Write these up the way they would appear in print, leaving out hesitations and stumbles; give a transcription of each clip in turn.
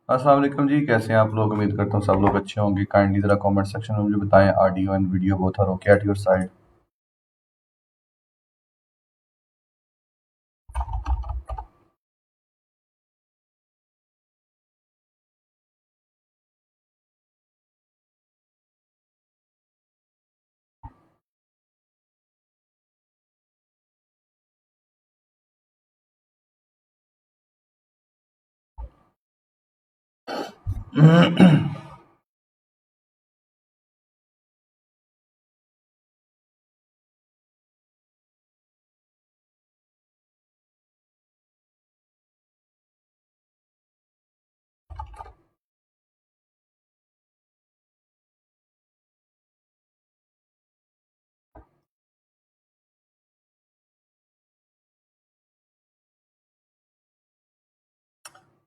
अस्सलाम वालेकुम जी, कैसे हैं आप लोग? उम्मीद करता हूँ सब लोग अच्छे होंगे। काइंडली ज़रा कमेंट सेक्शन में मुझे बताएं, audio and video both are okay at your side?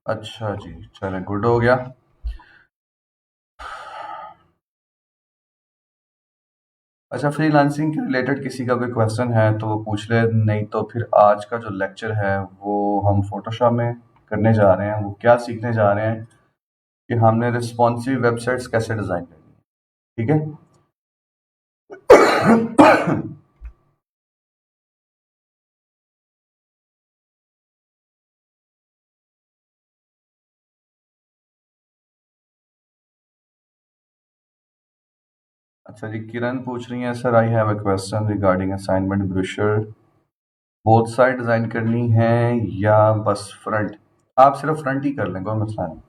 अच्छा जी, चले गुड हो गया। अच्छा, फ्रीलांसिंग के रिलेटेड किसी का कोई क्वेश्चन है तो वो पूछ ले, नहीं तो फिर आज का जो लेक्चर है वो हम फोटोशॉप में करने जा रहे हैं। वो क्या सीखने जा रहे हैं कि हमने रिस्पॉन्सिव वेबसाइट्स कैसे डिज़ाइन करनी है। ठीक है। अच्छा जी, किरण पूछ रही हैं, sir I have a question regarding assignment brochure. Both side design करनी है या बस फ्रंट? आप सिर्फ फ्रंट ही कर लें, कोई मसला नहीं।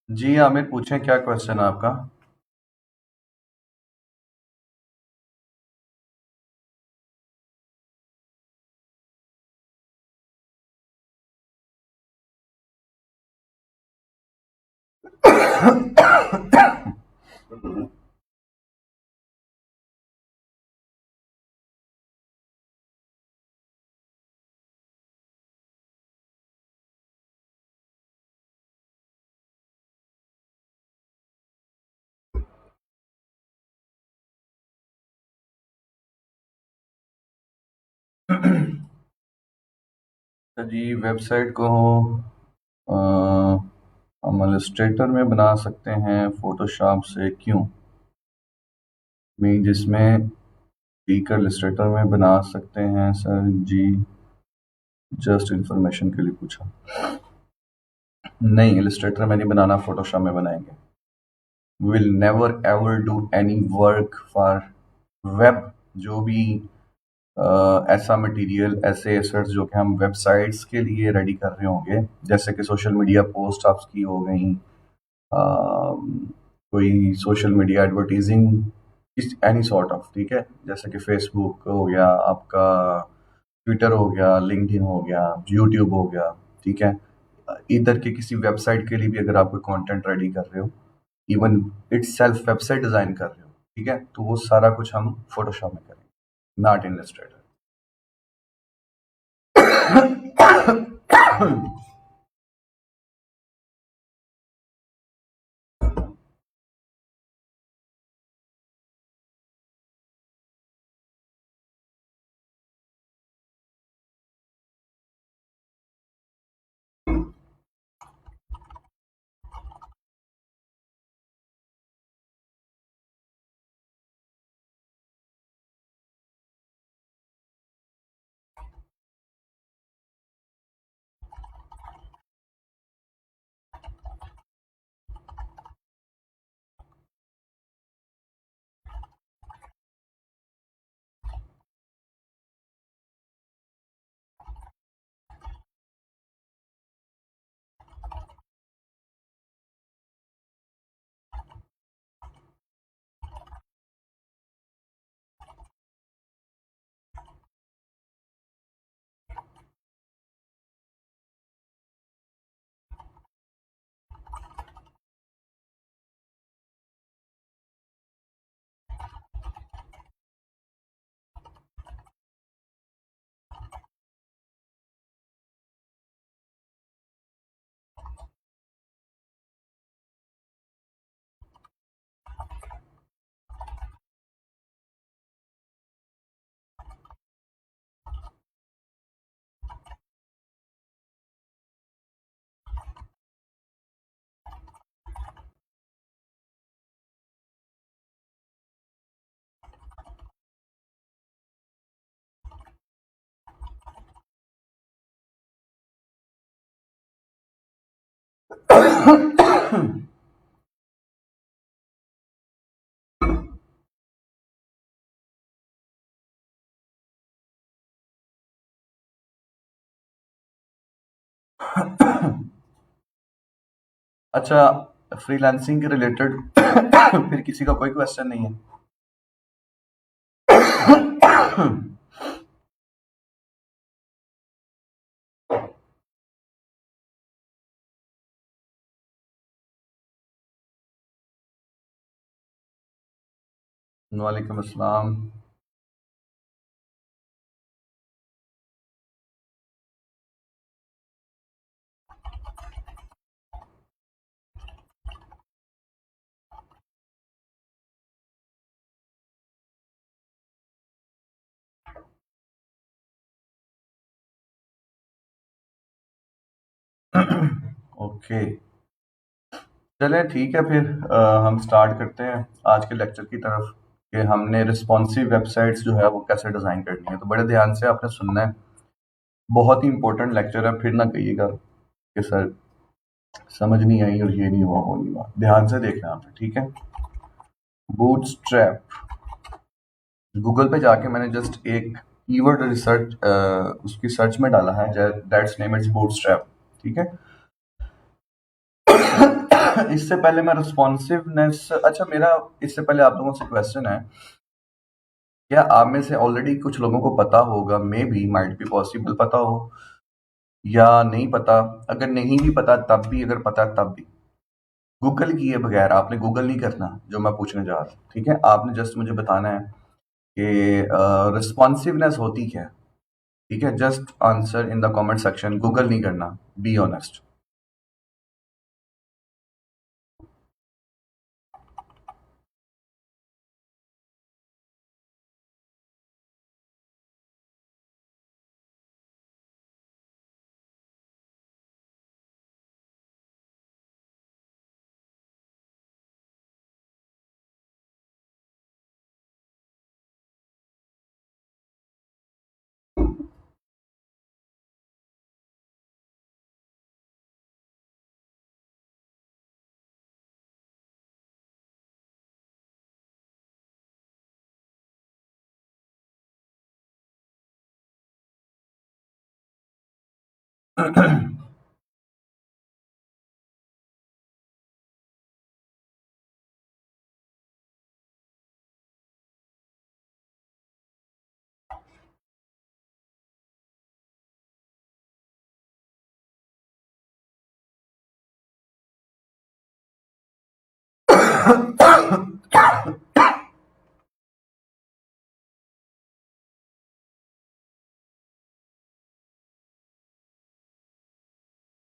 जी आमिर, पूछें क्या क्वेश्चन है आपका? तो जी वेबसाइट को अ, हम इलस्ट्रेटर में बना सकते हैं, फोटोशॉप से क्यों? मीन जिसमें स्पीकर इलस्ट्रेटर में बना सकते हैं सर जी, जस्ट इंफॉर्मेशन के लिए पूछा। नहीं, इलस्ट्रेटर में नहीं बनाना, फोटोशॉप में बनाएंगे। Will never ever do any work for web. जो भी ऐसा मटेरियल, ऐसे एसेट्स जो कि हम वेबसाइट्स के लिए रेडी कर रहे होंगे, जैसे कि सोशल मीडिया पोस्ट आपकी हो गई, कोई सोशल मीडिया एडवर्टीजिंग इस एनी सॉर्ट ऑफ, ठीक है, जैसे कि फेसबुक हो गया आपका, ट्विटर हो गया, लिंक्डइन हो गया, यूट्यूब हो गया, ठीक है। इधर के किसी वेबसाइट के लिए भी अगर आप कोई कंटेंट रेडी कर रहे हो, even it's self website design कर रहे हो, ठीक है, तो वो सारा कुछ हम फोटोशॉप में करेंगे, नॉट इन इलस्ट्रेटर। अच्छा, फ्रीलांसिंग के रिलेटेड फिर किसी का कोई क्वेश्चन नहीं है? वालेकुम अस्सलाम। ओके, चलें ठीक है फिर हम स्टार्ट करते हैं आज के लेक्चर की तरफ कि हमने रिस्पॉन्सिव वेबसाइट्स जो है वो कैसे डिज़ाइन करनी है। तो बड़े ध्यान से आपने सुनना है, बहुत ही इंपॉर्टेंट लेक्चर है, फिर ना कहिएगा कि सर समझ नहीं आई और ये नहीं हुआ वो नहीं हुआ। ध्यान से देखना आपने, ठीक है। बूटस्ट्रैप, गूगल पे जाके मैंने जस्ट एक कीवर्ड रिसर्च उसकी सर्च में डाला है, दैट्स नेम इट्स बूटस्ट्रैप, ठीक है। इससे पहले मैं रिस्पॉन्सिवनेस, अच्छा मेरा इससे पहले आप लोगों से क्वेश्चन है, क्या आप में से ऑलरेडी कुछ लोगों को पता होगा, may be might be possible पता हो या नहीं पता, अगर नहीं भी पता तब भी, अगर पता तब भी, गूगल किए बगैर आपने गूगल नहीं करना जो मैं पूछने जा रहा हूँ, ठीक है। आपने जस्ट मुझे बताना है कि रिस्पॉन्सिवनेस होती क्या है, ठीक है। Just answer in the comment section, Google नहीं करना, बी ऑनेस्ट।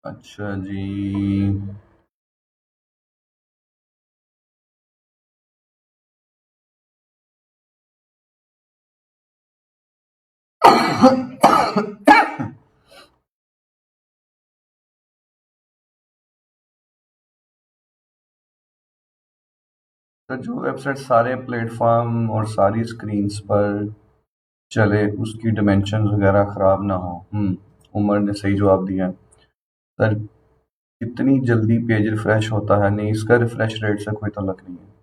अच्छा जी। तो जो वेबसाइट सारे प्लेटफॉर्म और सारी स्क्रीन्स पर चले, उसकी डिमेंशन वगैरह ख़राब ना हो। उमर ने सही जवाब दिया। सर कितनी जल्दी पेज रिफ्रेश होता है? नहीं, इसका रिफ्रेश रेट से कोई ताल्लुक नहीं है।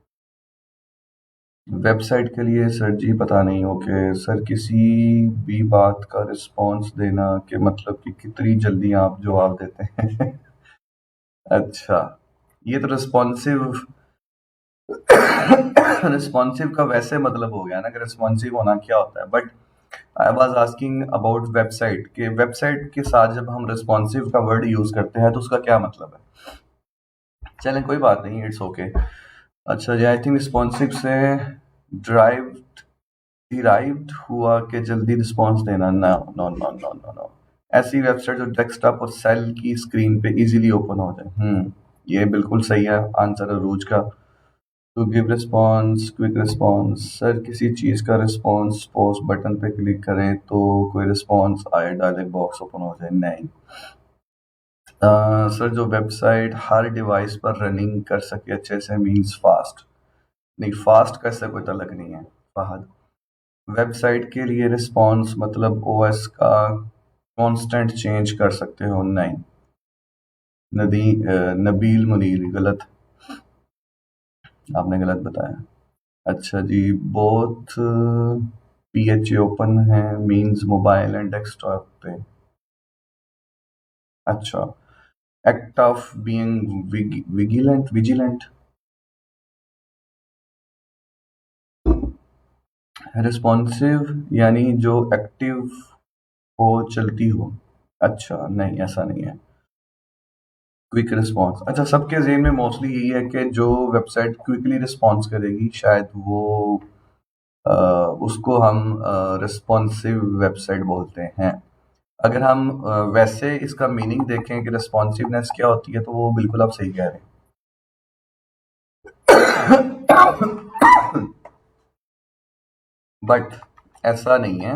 वेबसाइट के लिए सर जी पता नहीं। ओके सर, किसी भी बात का रिस्पॉन्स देना के मतलब कि कितनी जल्दी आप जवाब देते हैं। अच्छा, ये तो रिस्पॉन्सिव रिस्पॉन्सिव का वैसे मतलब हो गया ना कि रिस्पॉन्सिव होना क्या होता है, but I was asking about website के, वेबसाइट के साथ जब हम रिस्पॉन्सिव का वर्ड यूज करते हैं तो उसका क्या मतलब है। चलें कोई बात नहीं, इट्स ओके। अच्छा जी, आई थिंक रिस्पॉन्सिव से ड्राइव डिराइव्ड हुआ कि जल्दी रिस्पॉन्स देना। No no no no no no, ऐसी वेबसाइट जो डेस्कटॉप और सेल की स्क्रीन पे इजीली ओपन हो जाए। ये बिल्कुल सही है आंसर अरूज का। To give response, quick response, sir किसी चीज़ का रिस्पॉन्स पोस्ट बटन पे क्लिक करें तो कोई रिस्पॉन्स आए, डायलॉग बॉक्स ओपन हो जाए? नहीं। सर जो वेबसाइट हर डिवाइस पर रनिंग कर सके अच्छे से मीन्स फास्ट? नहीं, फास्ट का इससे कोई तल्लक नहीं है फहद। वेबसाइट के लिए रिस्पॉन्स मतलब ओएस का कांस्टेंट चेंज कर सकते हो? नहीं। नबील मुनीर, गलत, आपने गलत बताया। अच्छा जी, बोथ पीएचए ओपन है मींस मोबाइल एंड डेस्कटॉप पे। अच्छा, act of being vigilant, responsive यानी जो एक्टिव हो, चलती हो। अच्छा, नहीं ऐसा नहीं है। क्विक रिस्पॉन्स, अच्छा सबके ज़हन में मोस्टली यही है कि जो वेबसाइट क्विकली रिस्पॉन्स करेगी शायद वो अ, उसको हम रिस्पॉन्सिव वेबसाइट बोलते हैं। अगर हम वैसे इसका मीनिंग देखें कि रिस्पॉन्सिवनेस क्या होती है, तो वो बिल्कुल आप सही कह रहे हैं। बट ऐसा नहीं है।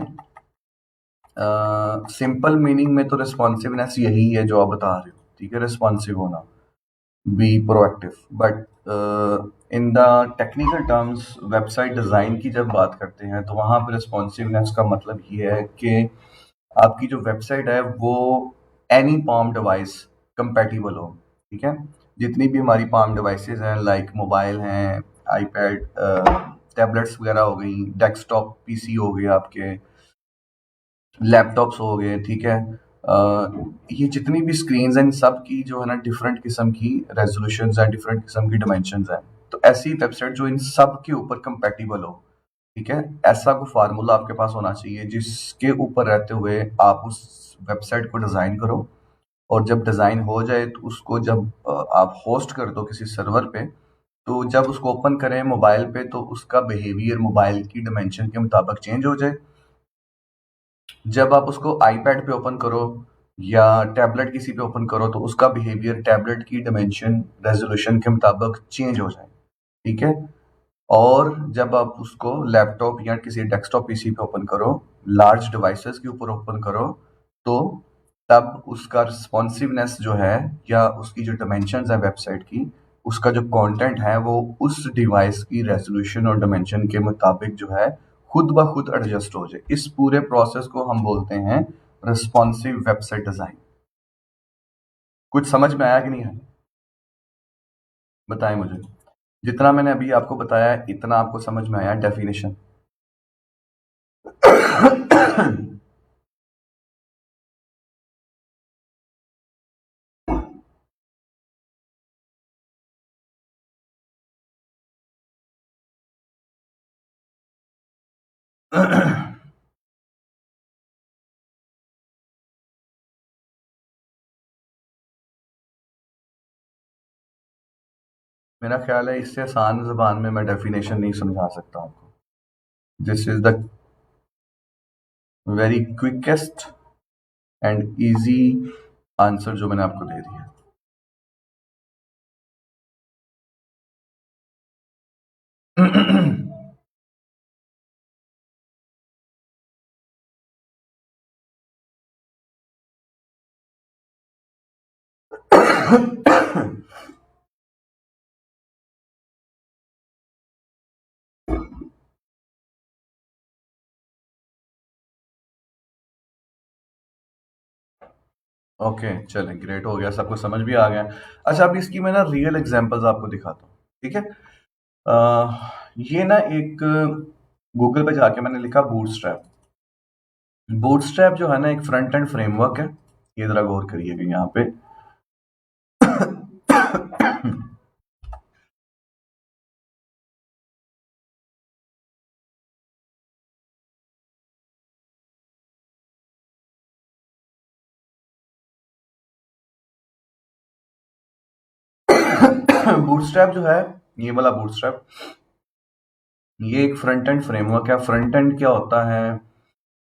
सिंपल मीनिंग में तो रिस्पॉन्सिवनेस यही है जो आप बता रहे हो, ठीक है, रिस्पॉन्सिव होना, be proactive. But in the technical terms website design की जब बात करते हैं तो वहाँ पर रिस्पॉन्सिवनेस का मतलब ये है कि आपकी जो वेबसाइट है वो एनी पाम डिवाइस कंपैटिबल हो, ठीक है। जितनी भी हमारी पाम डिवाइसेस हैं, लाइक मोबाइल हैं, आईपैड, टैबलेट्स वगैरह हो गई, डेस्कटॉप पीसी हो गए आपके, लैपटॉप्स हो गए, ठीक है। ये जितनी भी स्क्रीन्स हैं, इन सब की जो है ना डिफरेंट किस्म की रेजोल्यूशंस हैं, डिफरेंट किस्म की डिमेंशंस हैं। तो ऐसी वेबसाइट जो इन सब के ऊपर कंपैटिबल हो, ठीक है, ऐसा कोई फार्मूला आपके पास होना चाहिए जिसके ऊपर रहते हुए आप उस वेबसाइट को डिज़ाइन करो। और जब डिज़ाइन हो जाए तो उसको जब आप होस्ट कर दो किसी सर्वर पे, तो जब उसको ओपन करें मोबाइल पे तो उसका बिहेवियर मोबाइल की डिमेंशन के मुताबिक चेंज हो जाए। जब आप उसको आईपैड पे ओपन करो या टैबलेट किसी पे ओपन करो तो उसका बिहेवियर टैबलेट की डिमेंशन रेजोल्यूशन के मुताबिक चेंज हो जाए, ठीक है। और जब आप उसको लैपटॉप या किसी डेस्कटॉप पीसी पे ओपन करो, लार्ज डिवाइसेस के ऊपर ओपन करो, तो तब उसका रिस्पॉन्सिवनेस जो है या उसकी जो डिमेंशंस है वेबसाइट की, उसका जो कंटेंट है वो उस डिवाइस की रेजोल्यूशन और डिमेंशन के मुताबिक जो है खुद ब खुद एडजस्ट हो जाए। इस पूरे प्रोसेस को हम बोलते हैं रिस्पॉन्सिव वेबसाइट डिजाइन। कुछ समझ में आया कि नहीं है? बताएं मुझे। जितना मैंने अभी आपको बताया है, इतना आपको समझ में आया डेफिनेशन? मेरा ख्याल है इससे आसान ज़बान में मैं डेफिनेशन नहीं समझा सकता आपको। This is the very quickest and easy answer जो मैंने आपको दे दिया। ओके, चलें, ग्रेट हो गया, सब कुछ समझ भी आ गया। अच्छा, अब इसकी मैं ना रियल एग्जांपल्स आपको दिखाता हूँ, ठीक है। ये ना एक गूगल पे जाके मैंने लिखा बूटस्ट्रैप। बूटस्ट्रैप जो है ना एक फ्रंट एंड फ्रेमवर्क है। ये जरा गौर करिएगा यहाँ पे। बूटस्ट्रैप जो है, ये वाला बूटस्ट्रैप, ये एक फ्रंट एंड फ्रेमवर्क है। फ्रंट एंड क्या होता है?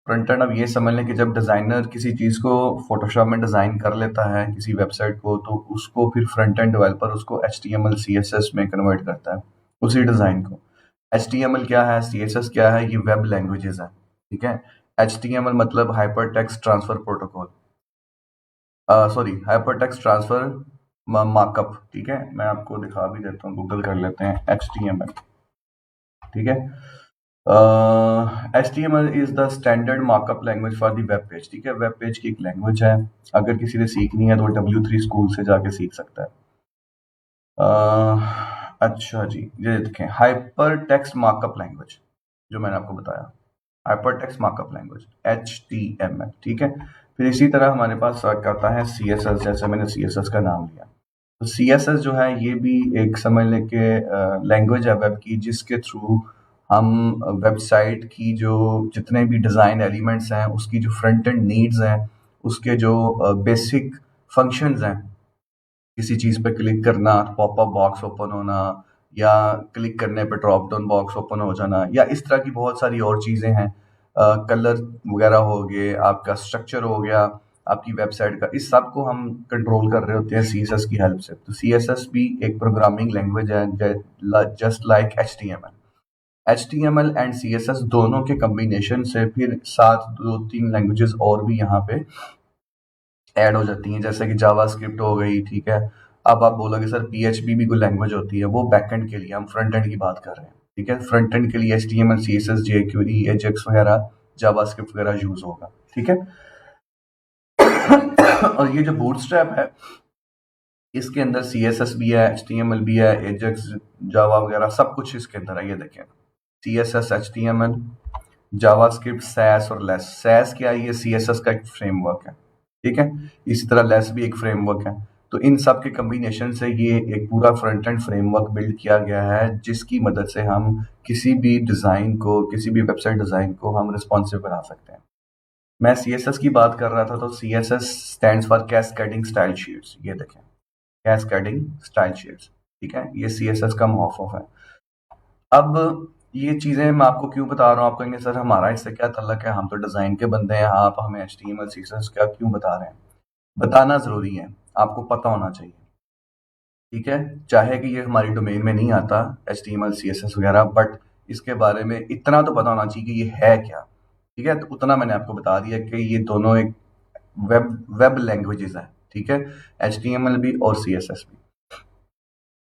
फ्रंट एंड अब ये समझ लें कि जब डिज़ाइनर किसी चीज़ को फोटोशॉप में डिज़ाइन कर लेता है किसी वेबसाइट को, तो उसको फिर फ्रंट एंड डेवलपर उसको HTML CSS में कन्वर्ट करता है उसी डिज़ाइन को। HTML क्या है, CSS क्या है, ये वेब लैंग्वेजेस हैं, ठीक है। HTML मतलब hyper text transfer protocol, sorry hyper text transfer markup, ठीक है। मैं आपको दिखा भी देता हूँ, गूगल कर लेते हैं HTML, ठीक है। HTML is the standard markup language for the web page. ठीक है, वेब पेज की एक लैंग्वेज है। अगर किसी ने सीखनी है तो W3 स्कूल से जाके सीख सकता है। अच्छा जी, ये देखें, हाइपर टेक्स्ट मार्कअप लैंग्वेज जो मैंने आपको बताया, hyper text markup language HTML। ठीक है, फिर इसी तरह हमारे पास वर्क करता है CSS। जैसे मैंने CSS का नाम लिया, तो CSS जो है ये भी एक समझ लें कि लैंग्वेज है वेब की, जिसके थ्रू हम वेबसाइट की जो जितने भी डिज़ाइन एलिमेंट्स हैं, उसकी जो फ्रंट एंड नीड्स हैं, उसके जो बेसिक फंक्शंस हैं, किसी चीज़ पे क्लिक करना, पॉपअप बॉक्स ओपन होना, या क्लिक करने पे ड्रॉप डाउन बॉक्स ओपन हो जाना, या इस तरह की बहुत सारी और चीज़ें हैं। कलर वगैरह हो गए, आपका स्ट्रक्चर हो गया, आपकी वेबसाइट का, इस सब को हम कंट्रोल कर रहे होते हैं CSS की हेल्प से। तो CSS भी एक प्रोग्रामिंग लैंग्वेज है, just like HTML। HTML and CSS दोनों के कम्बिनेशन से फिर साथ 2-3 लैंग्वेजेस और भी यहाँ पे ऐड हो जाती हैं, जैसे कि जावास्क्रिप्ट हो गई। ठीक है, अब आप बोलोगे सर PHP भी कोई लैंग्वेज होती है, वो बैकएंड के लिए, हम फ्रंट एंड की बात कर रहे हैं। ठीक है, फ्रंट एंड के लिए HTML, CSS, jQuery, AJAX वगैरह, जावास्क्रिप्ट वगैरह यूज होगा। ठीक है, और ये जो बूटस्ट्रैप है, इसके अंदर CSS भी है, HTML भी है, AJAX, जावा वगैरह सब कुछ इसके अंदर है। ये देखें, CSS, HTML, जावास्क्रिप्ट, सैस और लेस। सैस क्या है? ये CSS का एक फ्रेमवर्क है। ठीक है, इसी तरह लेस भी एक फ्रेमवर्क है। तो इन सब के कम्बिनेशन से ये एक पूरा फ्रंट एंड फ्रेमवर्क बिल्ड किया गया है, जिसकी मदद से हम किसी भी डिज़ाइन को, किसी भी वेबसाइट डिज़ाइन को हम रिस्पॉन्सिव बना सकते हैं। मैं CSS की बात कर रहा था, तो CSS stands for cascading style sheets. ये देखें, कैस्केडिंग स्टाइल शीट्स। ठीक है, ये CSS का मॉफ ऑफ है। अब ये चीज़ें मैं आपको क्यों बता रहा हूँ, आप कहेंगे सर हमारा इससे क्या ताल्लुक है, हम तो डिज़ाइन के बंदे हैं, आप हमें HTML CSS क्या क्यों बता रहे हैं? बताना ज़रूरी है, आपको पता होना चाहिए। ठीक है, चाहे कि ये हमारी डोमेन में नहीं आता HTML CSS वगैरह, बट इसके बारे में इतना तो पता होना चाहिए कि ये है क्या। ठीक है, तो उतना मैंने आपको बता दिया कि ये दोनों एक वेब लैंग्वेजेस हैं। ठीक है, HTML भी और CSS भी।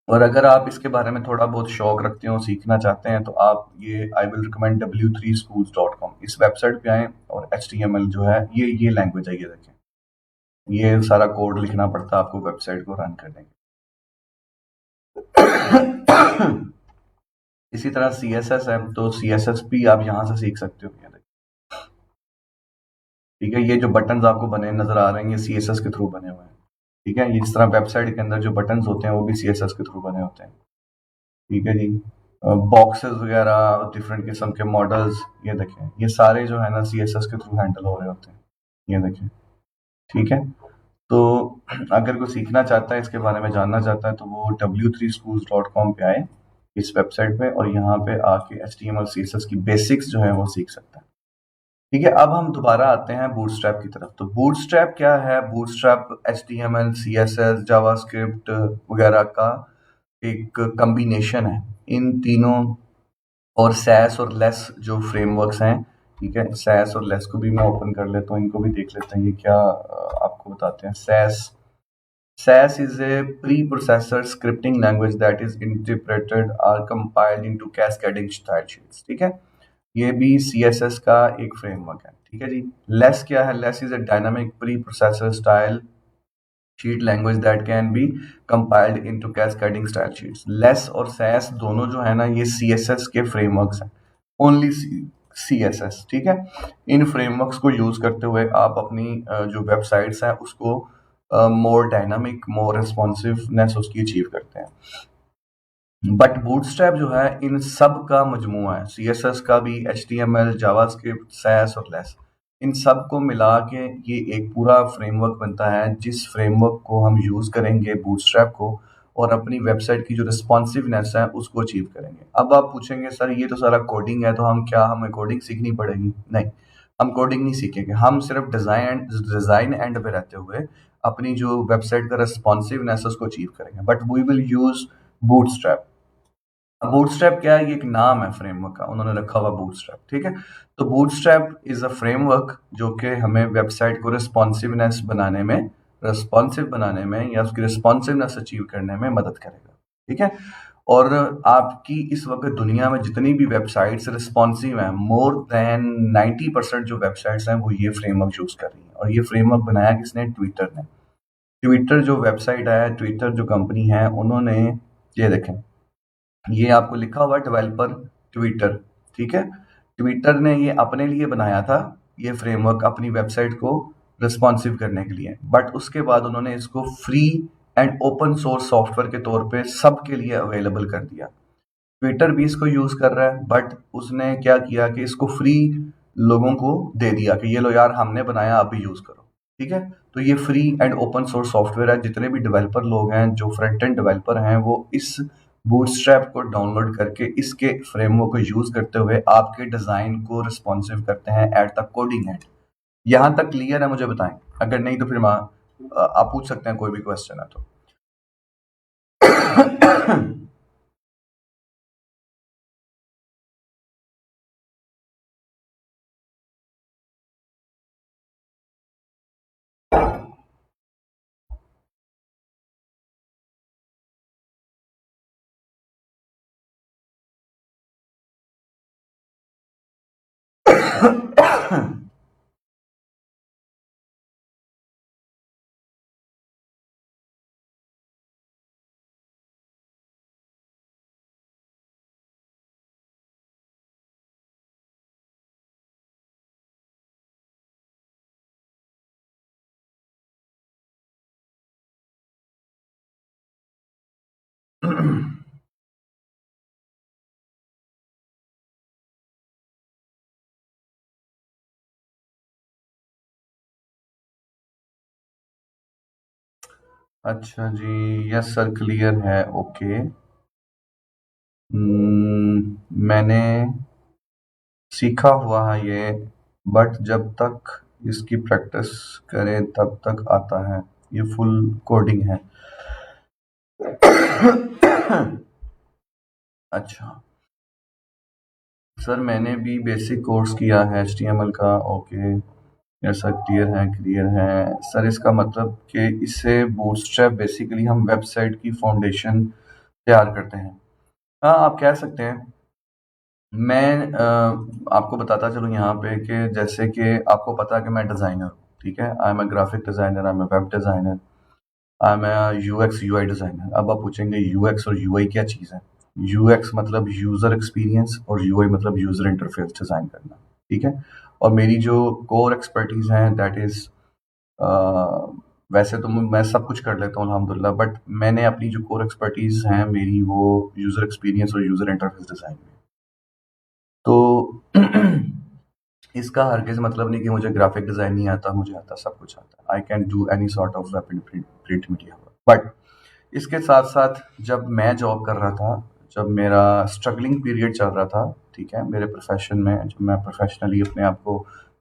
और अगर आप इसके बारे में थोड़ा बहुत शौक रखते हो, सीखना चाहते हैं, तो आप ये आई विल रिकमेंड w3schools.com, इस वेबसाइट पे आएँ, और HTML जो है ये लैंग्वेज है। ये देखें, ये सारा कोड लिखना पड़ता है आपको वेबसाइट को रन करने के। इसी तरह CSS है, तो CSS भी आप यहाँ से सीख सकते हो। ये देखें, ठीक है, ये जो बटन्स आपको बने नजर आ रहे हैं, ये CSS के थ्रू बने हुए हैं। ठीक है, ये जिस तरह वेबसाइट के अंदर जो बटन्स होते हैं, वो भी CSS के थ्रू बने होते हैं। ठीक है जी, बॉक्सेस वगैरह, डिफरेंट किस्म के मॉडल्स, ये देखें, ये सारे जो है ना CSS के थ्रू हैंडल हो रहे होते हैं। ये देखें, ठीक है। तो अगर कोई सीखना चाहता है, इसके बारे में जानना चाहता है, तो वो w3schools.com पे आए, इस वेबसाइट पे, और यहाँ पे आके HTML CSS की बेसिक्स जो है वो सीख सकता है। ठीक है, अब हम दोबारा आते हैं बूटस्ट्रैप की तरफ। तो बूटस्ट्रैप क्या है? बूटस्ट्रैप HTML, CSS, जावास्क्रिप्ट वगैरह का एक कॉम्बिनेशन है। इन तीनों और सैस और लेस जो फ्रेमवर्क्स हैं, ठीक है, सैस और लेस को भी मैं ओपन कर लेता हूँ, इनको भी देख लेते हैं ये क्या आपको बताते हैं। Sass is a preprocessor scripting language that is interpreted और compiled into cascading style sheets. ठीक है, ये भी CSS का एक फ्रेमवर्क है। ठीक है जी। लेस क्या है? Less is a dynamic pre processor style sheet language that can be compiled into cascading style sheets. Less और सैस दोनों जो है ना, ये CSS के फ्रेमवर्क्स हैं, ओनली CSS। ठीक है, इन फ्रेमवर्क्स को यूज करते हुए आप अपनी जो वेबसाइट्स हैं उसको मोर डायनामिक, मोर रिस्पॉन्सिवनेस उसकी अचीव करते हैं। बट बूटस्ट्रैप जो है इन सब का मजमुआ है, CSS का भी, HTML, जावास्क्रिप्ट, सैस और लेस, इन सब को मिला के ये एक पूरा फ्रेमवर्क बनता है, जिस फ्रेमवर्क को हम यूज़ करेंगे बूटस्ट्रैप को, और अपनी वेबसाइट की जो रिस्पॉन्सिवनेस है उसको अचीव करेंगे। अब आप पूछेंगे सर ये तो सारा कोडिंग है, तो हमें कोडिंग सीखनी पड़ेगी? नहीं, हम कोडिंग नहीं सीखेंगे, हम सिर्फ डिज़ाइन एंड पे रहते हुए अपनी जो वेबसाइट का रिस्पॉन्सिवनेस उसको अचीव करेंगे, but we will use Bootstrap. Bootstrap क्या है? ये एक नाम है फ्रेमवर्क का, उन्होंने रखा हुआ बूटस्ट्रैप। ठीक है, तो बूटस्ट्रैप इज अ फ्रेमवर्क जो कि हमें वेबसाइट को रिस्पॉन्सिव बनाने में या उसकी रिस्पॉन्सिवनेस अचीव करने में मदद करेगा। ठीक है, और आपकी इस वक़्त दुनिया में जितनी भी वेबसाइट्स रिस्पॉन्सिव हैं, मोर दैन 90% जो वेबसाइट्स हैं, वो ये फ्रेमवर्क यूज़ कर रही हैं। और ये फ्रेमवर्क बनाया किसने? ट्विटर ने। ट्विटर जो वेबसाइट है, ट्विटर जो कंपनी है, उन्होंने ये देखें, ये आपको लिखा हुआ है डेवलपर ट्विटर, ठीक है? ट्विटर ने ये अपने लिए बनाया था, ये फ्रेमवर्क अपनी वेबसाइट को रिस्पॉन्सिव करने के लिए। बट उसके बाद उन्होंने इसको free and open source software के तौर पे सबके लिए अवेलेबल कर दिया। ट्विटर भी इसको यूज़ कर रहा है, बट उसने क्या किया कि इसको फ्री लोगों को दे दिया कि ये लो यार, हमने बनाया, आप भी यूज़ करो, ठीक है? तो ये free and open source software है। जितने भी डेवलपर लोग हैं, जो फ्रंट एंड डेवलपर हैं, वो इस बूटस्ट्रैप को डाउनलोड करके इसके फ्रेमवर्क को यूज़ करते हुए आपके डिज़ाइन को रिस्पॉन्सिव करते हैं एट द कोडिंग एंड। यहाँ तक क्लियर है? मुझे बताएं, अगर नहीं तो फिर आप पूछ सकते हैं, कोई भी क्वेश्चन है तो। अच्छा जी, यस सर, क्लियर है, ओके। मैंने सीखा हुआ है ये, बट जब तक इसकी प्रैक्टिस करें तब तक आता है। ये फुल कोडिंग है। अच्छा सर, मैंने भी बेसिक कोर्स किया है HTML का, ओके। ऐसा क्लियर है सर। इसका मतलब कि इससे बूटस्ट्रैप बेसिकली हम वेबसाइट की फाउंडेशन तैयार करते हैं। हाँ, आप कह सकते हैं। मैं आपको बताता चलूँ यहाँ पे कि जैसे कि आपको पता है कि मैं डिज़ाइनर हूँ, ठीक है? I am a graphic designer, I am a web designer, I am a UX UI designer. अब आप पूछेंगे यूएक्स और यूआई क्या चीज़ है? यूएक्स मतलब यूज़र एक्सपीरियंस और यूआई मतलब यूज़र इंटरफेस डिज़ाइन करना, ठीक है? और मेरी जो कोर एक्सपर्टीज़ है दैट इज़, वैसे तो मैं सब कुछ कर लेता हूँ अल्हम्दुलिल्लाह, बट मैंने अपनी जो कोर एक्सपर्टीज़ हैं मेरी, वो यूज़र एक्सपीरियंस और यूज़र इंटरफेस डिज़ाइन में। तो इसका हरगिज़ मतलब नहीं कि मुझे ग्राफिक डिज़ाइन नहीं आता, मुझे आता, सब कुछ आता है। I can do any sort of web and print media work. But इसके साथ-साथ जब मैं जॉब कर रहा था, जब मेरा स्ट्रगलिंग पीरियड चल रहा था, ठीक है, मेरे प्रोफ़ेशन में, जब मैं प्रोफ़ेशनली अपने आप को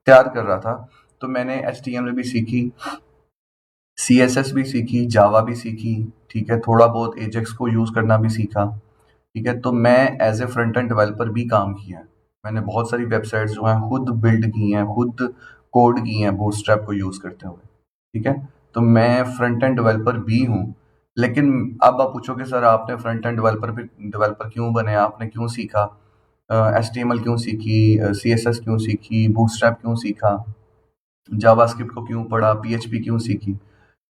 तैयार कर रहा था, तो मैंने HTML भी सीखी, CSS भी सीखी, जावा भी सीखी, ठीक है, थोड़ा बहुत एजेक्स को यूज़ करना भी सीखा, ठीक है। तो मैं as a front end developer भी काम किया है। मैंने बहुत सारी वेबसाइट्स जो हैं खुद बिल्ड की हैं, खुद कोड की हैं बूटस्ट्रैप को यूज़ करते हुए, ठीक है। तो मैं फ्रंट एंड डेवलपर भी हूँ। लेकिन अब आप पूछोगे सर, आपने फ्रंट एंड डेवलपर क्यों बने? आपने क्यों सीखा? HTML क्यों सीखी? CSS क्यों सीखी? बूटस्ट्रैप क्यों सीखा? जावास्क्रिप्ट को क्यों पढ़ा? PHP क्यों सीखी?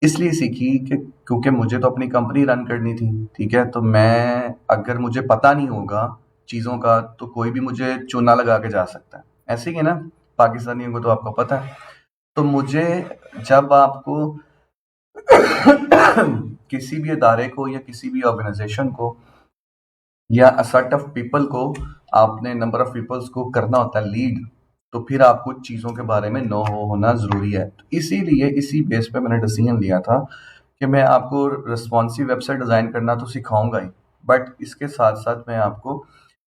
इसलिए सीखी कि क्योंकि मुझे तो अपनी कंपनी रन करनी थी, ठीक है? तो मैं, अगर मुझे पता नहीं होगा चीज़ों का, तो कोई भी मुझे चूना लगा के जा सकता है। ऐसे ही है ना? पाकिस्तानियों को तो आपको पता है। तो मुझे, जब आपको किसी भी इदारे को या किसी भी ऑर्गेनाइजेशन को या अ सेट ऑफ पीपल को, आपने नंबर ऑफ पीपल्स को करना होता है लीड, तो फिर आपको चीज़ों के बारे में नो होना ज़रूरी है। तो इसीलिए इसी बेस पे मैंने डिसीजन लिया था कि मैं आपको रिस्पॉन्सिव वेबसाइट डिज़ाइन करना तो सिखाऊंगा ही, बट इसके साथ साथ मैं आपको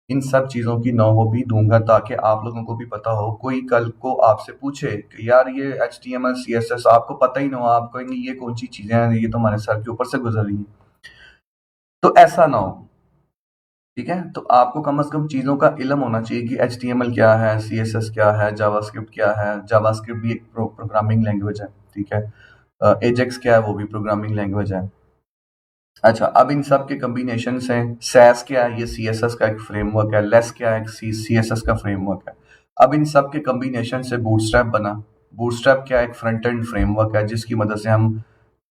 इन सब चीज़ों की नो हो भी दूंगा, ताकि आप लोगों को भी पता हो। कोई कल को आपसे पूछे कि यार ये HTML CSS आपको पता ही ना हो, आप कहेंगे ये कौन सी चीज़ें हैं, ये तो हमारे सर के ऊपर से गुजर रही हैं। तो ऐसा ना हो, ठीक है? तो आपको कम से कम चीज़ों का इल्म होना चाहिए कि HTML क्या है, CSS क्या है, जावास्क्रिप्ट क्या है। जावास्क्रिप्ट भी एक प्रोग्रामिंग लैंग्वेज है, ठीक है? एजेक्स क्या है, वो भी प्रोग्रामिंग लैंग्वेज है। अच्छा, अब इन सब के कॉम्बिनेशंस हैं। सैस क्या है? ये सीएसएस का एक फ्रेमवर्क है। लेस क्या है? सीएसएस का फ्रेमवर्क है। अब इन सब के कॉम्बिनेशन से बूटस्ट्रैप बना। बूटस्ट्रैप क्या है? एक फ्रंट एंड फ्रेमवर्क है जिसकी मदद से हम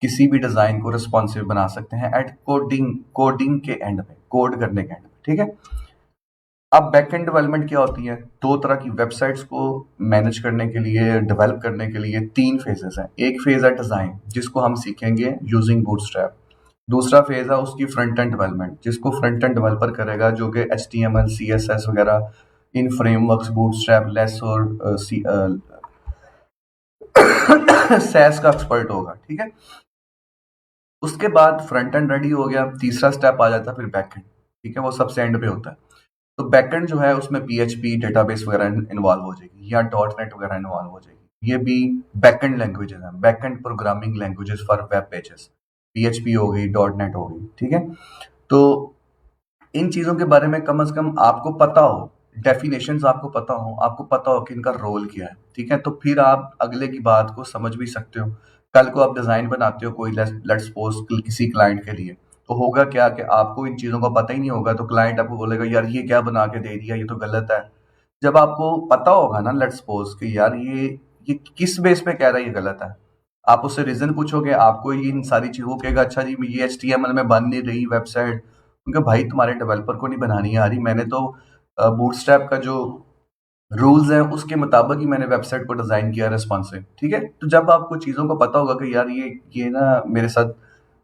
किसी भी डिजाइन को रिस्पॉन्सिव बना सकते हैं एट कोडिंग कोडिंग के एंड में, कोड करने के एंड में, ठीक है। अब बैकएंड डेवलपमेंट क्या होती है? दो तरह की वेबसाइट्स को मैनेज करने के लिए, डेवलप करने के लिए तीन फेजेस हैं। एक फेज है डिजाइन, जिसको हम सीखेंगे यूजिंग बूटस्ट्रैप। दूसरा फेज है उसकी फ्रंट एंड डेवलपमेंट, जिसको फ्रंट एंड डेवलपर करेगा, जो कि HTML CSS वगैरह इन फ्रेमवर्क्स बूटस्ट्रैप, लेस और सैस का एक्सपर्ट होगा, ठीक है। उसके बाद फ्रंट एंड रेडी हो गया, तीसरा स्टेप आ जाता है फिर बैक एंड, ठीक है, वो सबसे एंड पे होता है। तो बैकएंड जो है उसमें PHP डेटाबेस वगैरह इन्वॉल्व हो जाएगी या .NET वगैरह इन्वॉल्व हो जाएगी। ये भी बैकएंड लैंग्वेजेस हैं, backend programming languages for web pages. PHP हो गई, .NET हो गई, ठीक है। तो इन चीजों के बारे में कम से कम आपको पता हो, डेफिनेशंस आपको पता हो, आपको पता हो कि इनका रोल क्या है, ठीक है। तो फिर आप अगले की बात को समझ भी सकते हो। कल को आप डिजाइन बनाते हो कोई, लेट्स सपोज किसी क्लाइंट के लिए, तो होगा क्या कि आपको इन चीजों का पता ही नहीं होगा, तो क्लाइंट आपको बोलेगा यार ये क्या बना के दे दिया, ये तो गलत है। जब आपको पता होगा ना, लेट्स सपोज कि यार ये किस बेस पे कह रहा है ये गलत है, आप उससे रीजन पूछोगे, आपको ये इन सारी चीजों कहेगा, अच्छा जी ये HTML में बन नहीं रही वेबसाइट, क्योंकि भाई तुम्हारे डेवलपर को नहीं बनानी आ रही, मैंने तो बूटस्ट्रैप का जो रूल्स हैं उसके मुताबिक ही मैंने वेबसाइट को डिजाइन किया रिस्पॉन्सिव, ठीक है। तो जब आपको चीजों को पता होगा कि यार ये ना मेरे साथ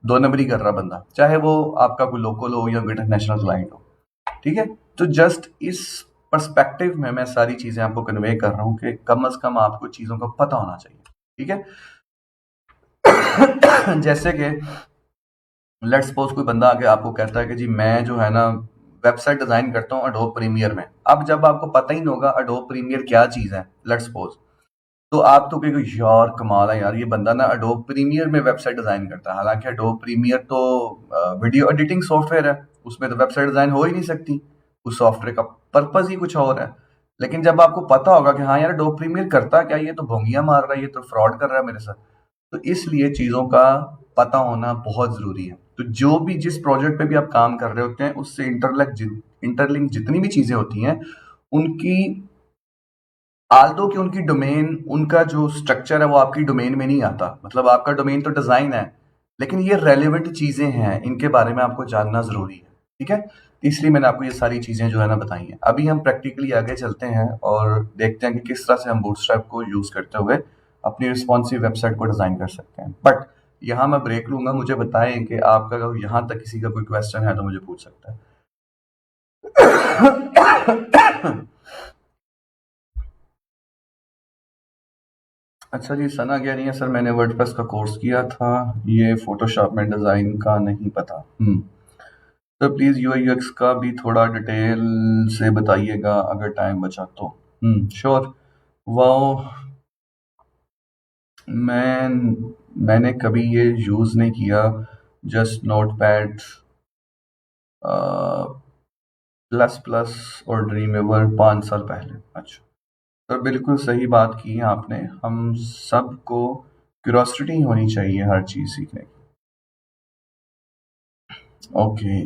दो नंबरी कर रहा बंदा, चाहे वो आपका कोई लोकल हो या इंटरनेशनल क्लाइंट हो, ठीक है। तो जस्ट इस पर्सपेक्टिव में मैं सारी चीजें आपको कन्वे कर रहा हूँ कि कम से कम आपको चीजों का पता होना चाहिए, ठीक है। जैसे कि लेट्स सपोज कोई बंदा आके आपको कहता है कि जी मैं जो है ना वेबसाइट डिजाइन करता हूँ अडोब प्रीमियर में। अब जब आपको पता ही नहीं होगा अडोब प्रीमियर क्या चीज है, लेट्स सपोज, तो आप तो कहोगे यार कमाल है यार, ये बंदा ना अडोब प्रीमियर में वेबसाइट डिजाइन करता है। हालांकि अडोब प्रीमियर तो वीडियो एडिटिंग सॉफ्टवेयर है, उसमें तो वेबसाइट डिजाइन हो ही नहीं सकती, उस सॉफ्टवेयर का पर्पज ही कुछ और है। लेकिन जब आपको पता होगा कि हाँ यार अडोब प्रीमियर करता क्या, ये तो भोंगिया मार रहा है, ये तो फ्रॉड कर रहा है मेरे साथ, तो इसलिए चीजों का पता होना बहुत जरूरी है। तो जो भी जिस प्रोजेक्ट पे भी आप काम कर रहे होते हैं उससे इंटरलिंक जितनी भी चीजें होती हैं उनकी, आल्दो कि उनकी डोमेन, उनका जो स्ट्रक्चर है वो आपकी डोमेन में नहीं आता, मतलब आपका डोमेन तो डिजाइन है, लेकिन ये रेलिवेंट चीजें हैं, इनके बारे में आपको जानना जरूरी है, ठीक है। तो इसलिए मैंने आपको ये सारी चीजें जो है ना बताई हैं। अभी हम प्रैक्टिकली आगे चलते हैं और देखते हैं कि किस तरह से हम बूटस्ट्रैप को यूज करते हुए अपनी रिस्पॉन्सिव वेबसाइट को डिजाइन कर सकते हैं। बट यहाँ मैं ब्रेक लूंगा, मुझे बताएं कि आपका अगर यहाँ तक किसी का कोई क्वेश्चन है तो मुझे पूछ सकता है। अच्छा जी, सना कह रही है सर मैंने वर्डप्रेस का कोर्स किया था, ये फोटोशॉप में डिज़ाइन का नहीं पता। तो प्लीज़ UI UX का भी थोड़ा डिटेल से बताइएगा अगर टाइम बचा तो। श्योर। वो मैंने कभी ये यूज़ नहीं किया, just note pad plus plus और ड्रीमवेवर 5 साल पहले। अच्छा, तो बिल्कुल सही बात की है आपने, हम सबको क्यूरोसिटी होनी चाहिए हर चीज़ सीखने की। ओके।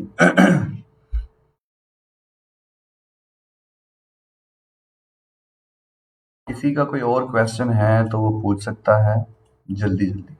किसी का कोई और क्वेश्चन है तो वो पूछ सकता है, जल्दी जल्दी।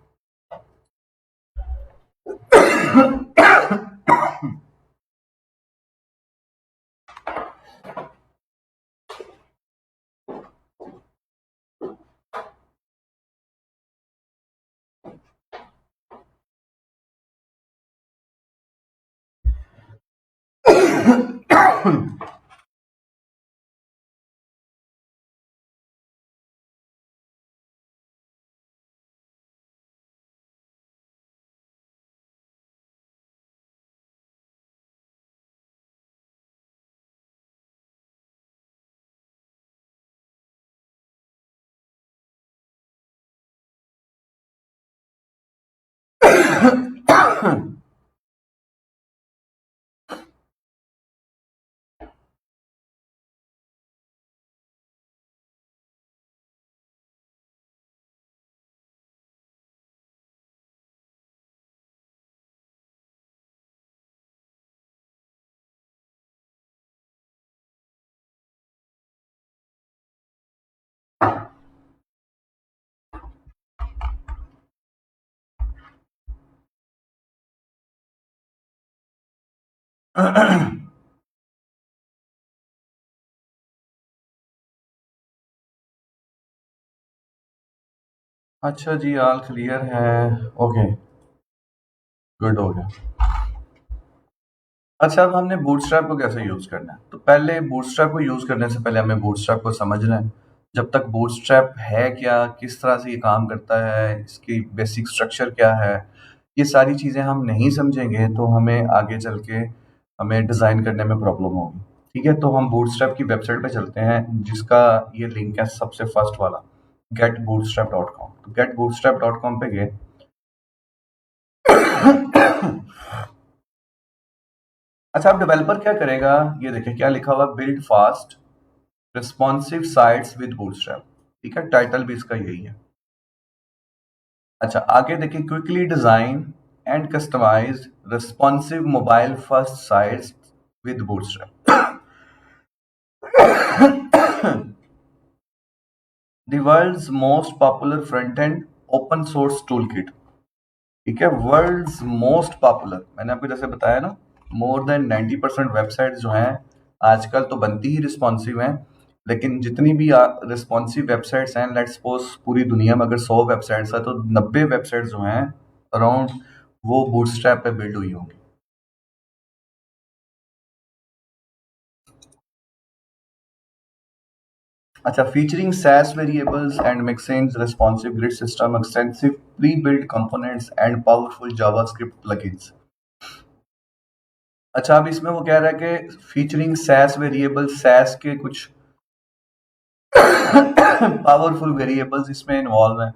अच्छा जी, ऑल क्लियर है। ओके, गुड हो गया। अच्छा, अब हमने बूटस्ट्रैप को कैसे यूज करना है? तो पहले बूटस्ट्रैप को यूज करने से पहले हमें बूटस्ट्रैप को समझना है। जब तक बूटस्ट्रैप है क्या, किस तरह से ये काम करता है, इसकी बेसिक स्ट्रक्चर क्या है, ये सारी चीजें हम नहीं समझेंगे तो हमें आगे चल के हमें डिजाइन करने में प्रॉब्लम होगी। ठीक है, तो हम बूटस्ट्रैप की वेबसाइट पे चलते हैं, जिसका ये लिंक है सबसे फर्स्ट वाला, getbootstrap.com। तो getbootstrap.com पे गए। अच्छा, अब डेवलपर क्या करेगा? ये देखिए क्या लिखा हुआ, build fast responsive sites with bootstrap. ठीक है, टाइटल भी इसका यही है। अच्छा, आगे देखिए, quickly design and customise responsive mobile first sites with Bootstrap. The world's most popular front end open source tool kit. ठीक है, वर्ल्ड्स मोस्ट पॉपुलर, मैंने आपको जैसे बताया ना, मोर देन 90% वेबसाइट जो हैं आजकल तो बनती ही रिस्पॉन्सिव हैं। लेकिन जितनी भी रिस्पॉन्सिव वेबसाइट्स हैं, लेट्स सपोज पूरी दुनिया में अगर 100 वेबसाइट्स है तो 90 वेबसाइट जो हैं अराउंड, वो बूटस्ट्रैप पे बिल्ड हुई होंगी। अच्छा, featuring SaaS variables and mixing responsive grid system, extensive pre build components and powerful JavaScript plugins. अच्छा, अब इसमें वो कह रहा है कि फीचरिंग SaaS वेरिएबल, SaaS के कुछ पावरफुल वेरिएबल्स इसमें इन्वॉल्व हैं।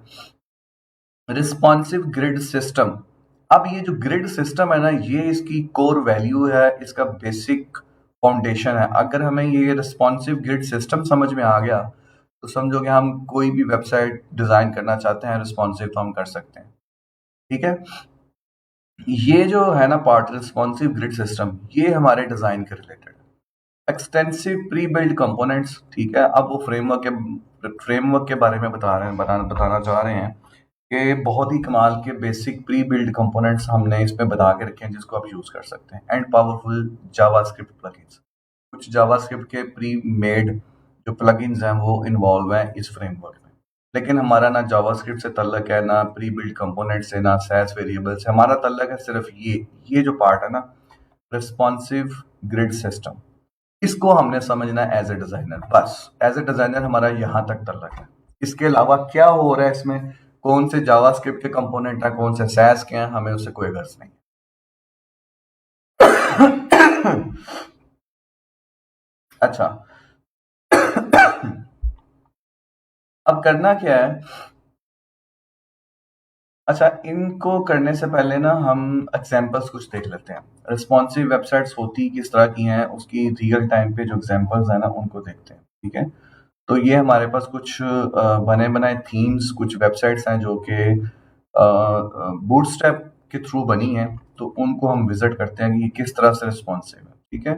रिस्पॉन्सिव ग्रिड सिस्टम, अब ये जो ग्रिड सिस्टम है ना, ये इसकी कोर वैल्यू है, इसका बेसिक फाउंडेशन है। अगर हमें ये रिस्पॉन्सिव ग्रिड सिस्टम समझ में आ गया तो समझो कि हम कोई भी वेबसाइट डिजाइन करना चाहते हैं रिस्पॉन्सिव तो हम कर सकते हैं। ठीक है, ये जो है ना पार्ट, रिस्पॉन्सिव ग्रिड सिस्टम, ये हमारे डिजाइन के रिलेटेड है। एक्सटेंसिव प्री बिल्ड कंपोनेंट्स, ठीक है, अब वो फ्रेमवर्क के बारे में बताना चाह रहे हैं कि बहुत ही कमाल के बेसिक प्री बिल्ड कंपोनेंट्स हमने इसमें बता के रखे हैं जिसको आप यूज कर सकते हैं। एंड पावरफुल जावास्क्रिप्ट प्लगइन्स, कुछ जावास्क्रिप्ट के प्री मेड जो प्लगइन्स हैं वो इन्वॉल्व हैं इस फ्रेमवर्क में। लेकिन हमारा ना जावास्क्रिप्ट से तल्लक है, ना प्री बिल्ड कंपोनेंट से, ना सैस वेरिएबल से, हमारा तल्लक है सिर्फ ये जो पार्ट है ना, रिस्पॉन्सिव ग्रिड सिस्टम। इसको हमने समझना है एज ए डिजाइनर, बस एज ए डिजाइनर हमारा यहां तक तल्लक है। इसके अलावा क्या हो रहा है इसमें, कौन से जावास्क्रिप्ट के कंपोनेंट है, कौन से सैस के हैं, हमें उससे कोई गर्ज नहीं। अच्छा, अब करना क्या है? अच्छा, इनको करने से पहले ना हम एग्जांपल्स कुछ देख लेते हैं। रिस्पॉन्सिव वेबसाइट्स होती किस तरह की हैं, उसकी रियल टाइम पे जो एग्जांपल्स हैं ना उनको देखते हैं। ठीक है, तो ये हमारे पास कुछ बने बनाए थीम्स, कुछ वेबसाइट्स हैं जो कि बूटस्ट्रैप के थ्रू बनी हैं, तो उनको हम विजिट करते हैं कि ये किस तरह से रिस्पॉन्सिव है। ठीक है।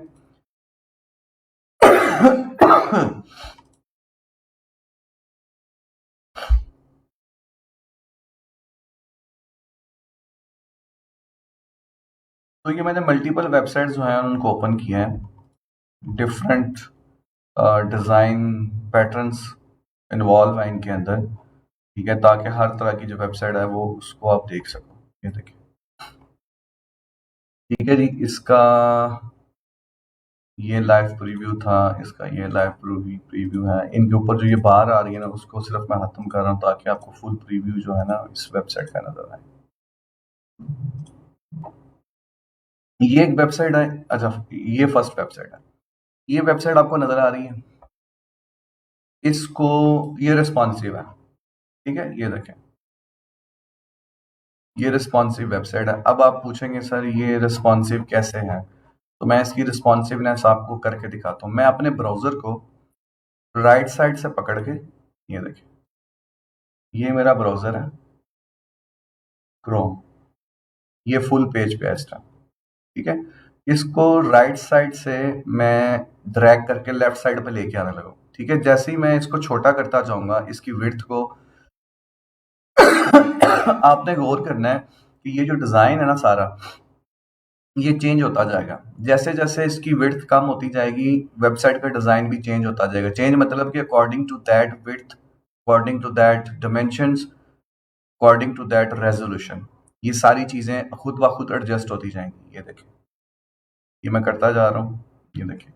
तो ये मैंने मल्टीपल वेबसाइट्स जो हैं उनको ओपन किया है। डिफरेंट डिज़ाइन पैटर्न्स इन्वॉल्व हैं इनके अंदर। ठीक है, ताकि हर तरह की जो वेबसाइट है वो उसको आप देख सको। ये देखिए, ठीक है जी, इसका ये लाइव प्रीव्यू था, इसका ये लाइव प्रीव्यू है। इनके ऊपर जो ये बार आ रही है ना, उसको सिर्फ मैं खत्म कर रहा हूँ ताकि आपको फुल प्रीव्यू जो है ना इस वेबसाइट का नजर आए। ये एक वेबसाइट है। अच्छा, ये फर्स्ट वेबसाइट है। ये वेबसाइट आपको नजर आ रही है, इसको, ये रिस्पॉन्सिव है। ठीक है, ये देखें, ये रिस्पॉन्सिव वेबसाइट है। अब आप पूछेंगे सर ये रिस्पॉन्सिव कैसे है, तो मैं इसकी रिस्पॉन्सिवनेस आपको करके दिखाता हूँ। मैं अपने ब्राउजर को राइट साइड से पकड़ के, ये देखिए, ये मेरा ब्राउजर है क्रोम, ये फुल पेज पे है इस टाइम। ठीक है, इसको राइट साइड से मैं ड्रैग करके लेफ्ट साइड पे लेके आने लगा। ठीक है, जैसे ही मैं इसको छोटा करता जाऊंगा, इसकी विड्थ को आपने गौर करना है कि ये जो डिजाइन है ना सारा, ये चेंज होता जाएगा। जैसे जैसे इसकी विड्थ कम होती जाएगी, वेबसाइट का डिज़ाइन भी चेंज होता जाएगा। चेंज मतलब कि according to that width, according to that dimensions, according to that resolution, ये सारी चीज़ें खुद ब खुद एडजस्ट होती जाएंगी। ये देखिए, ये मैं करता जा रहा हूँ। ये देखिए,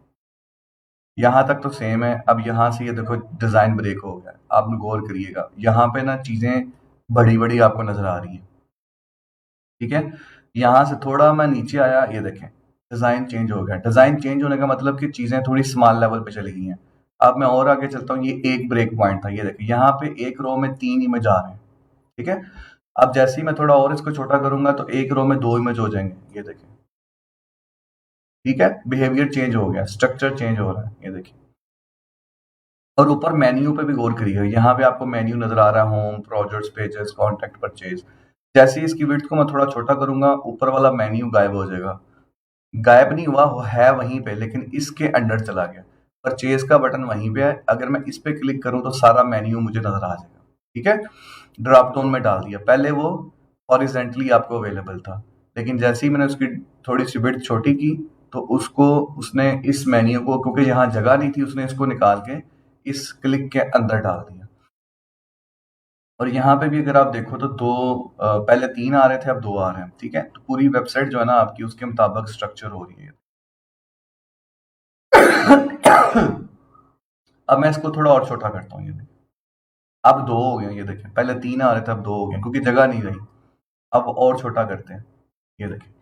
यहाँ तक तो सेम है। अब यहाँ से ये देखो डिज़ाइन ब्रेक हो गया। आप गौर करिएगा, यहाँ पे ना चीज़ें बड़ी बड़ी आपको नज़र आ रही हैं। ठीक है, यहाँ से थोड़ा मैं नीचे आया, ये देखें डिज़ाइन चेंज हो गया। डिज़ाइन चेंज होने का मतलब कि चीज़ें थोड़ी स्मॉल लेवल पे चली गई हैं। अब मैं और आगे चलता हूँ। ये एक ब्रेक पॉइंट था। ये देखिए, यहाँ पे एक रो में 3 इमेज आ रहे हैं। ठीक है, अब जैसे ही मैं थोड़ा और इसको छोटा करूंगा तो एक रो में 2 इमेज हो जाएंगे। ये देखिए, ठीक है, बिहेवियर चेंज हो गया, स्ट्रक्चर चेंज हो रहा है। ये देखिए, और ऊपर मेन्यू पे भी गौर करिए। यहाँ पे आपको मेन्यू नजर आ रहा है, home, projects, pages, contact, purchase. जैसे ही इसकी विड्थ को मैं थोड़ा छोटा करूंगा, ऊपर वाला मेन्यू गायब हो जाएगा। गायब नहीं हुआ, वो है वहीं पे, लेकिन इसके अंडर चला गया। परचेज का बटन वहीं पे है। अगर मैं इस पे क्लिक करूं तो सारा मेन्यू मुझे नजर आ जाएगा। ठीक है, ड्रॉप डाउन में डाल दिया। पहले वो हॉरिजेंटली आपको अवेलेबल था, लेकिन जैसे ही मैंने उसकी थोड़ी सी विड्थ छोटी की तो उसको, उसने इस मेन्यू को, क्योंकि यहाँ जगह नहीं थी, उसने इसको निकाल के इस क्लिक के अंदर डाल दिया। और यहाँ पे भी अगर आप देखो तो दो, पहले 3 आ रहे थे, अब 2 आ रहे हैं। ठीक है, तो पूरी वेबसाइट जो है ना आपकी, उसके मुताबिक स्ट्रक्चर हो रही है। अब मैं इसको थोड़ा और छोटा करता हूँ। ये देखिए, अब 2 हो गए। ये देखिए, पहले 3 आ रहे थे, अब 2 हो गए, क्योंकि जगह नहीं रही। अब और छोटा करते हैं। ये देखिए,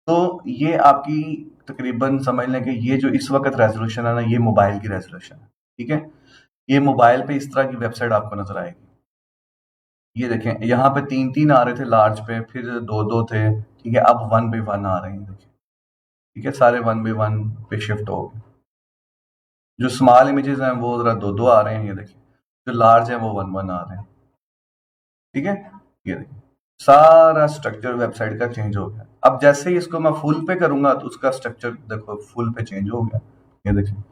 तो ये आपकी तकरीबन समझ लें कि ये जो इस वक्त रेजोल्यूशन है ना, ये मोबाइल की रेजोल्यूशन है। ठीक है, ये मोबाइल पे इस तरह की वेबसाइट आपको नजर आएगी। ये देखें, यहाँ पे 3-3 आ रहे थे लार्ज पे, फिर 2-2 थे। ठीक है, अब 1 बाई 1 आ रहे हैं। देखिए, ठीक है, सारे 1 बाई 1 पे शिफ्ट हो गए। जो स्मॉल इमेजेस हैं वो जरा 2-2 आ रहे हैं। ये देखिए, जो लार्ज है वो 1-1 आ रहे हैं। ठीक है, ये देखिए, सारा स्ट्रक्चर वेबसाइट का चेंज हो गया। अब जैसे ही इसको मैं फुल पे करूंगा तो उसका स्ट्रक्चर देखो फुल पे चेंज हो गया। ये देखिए,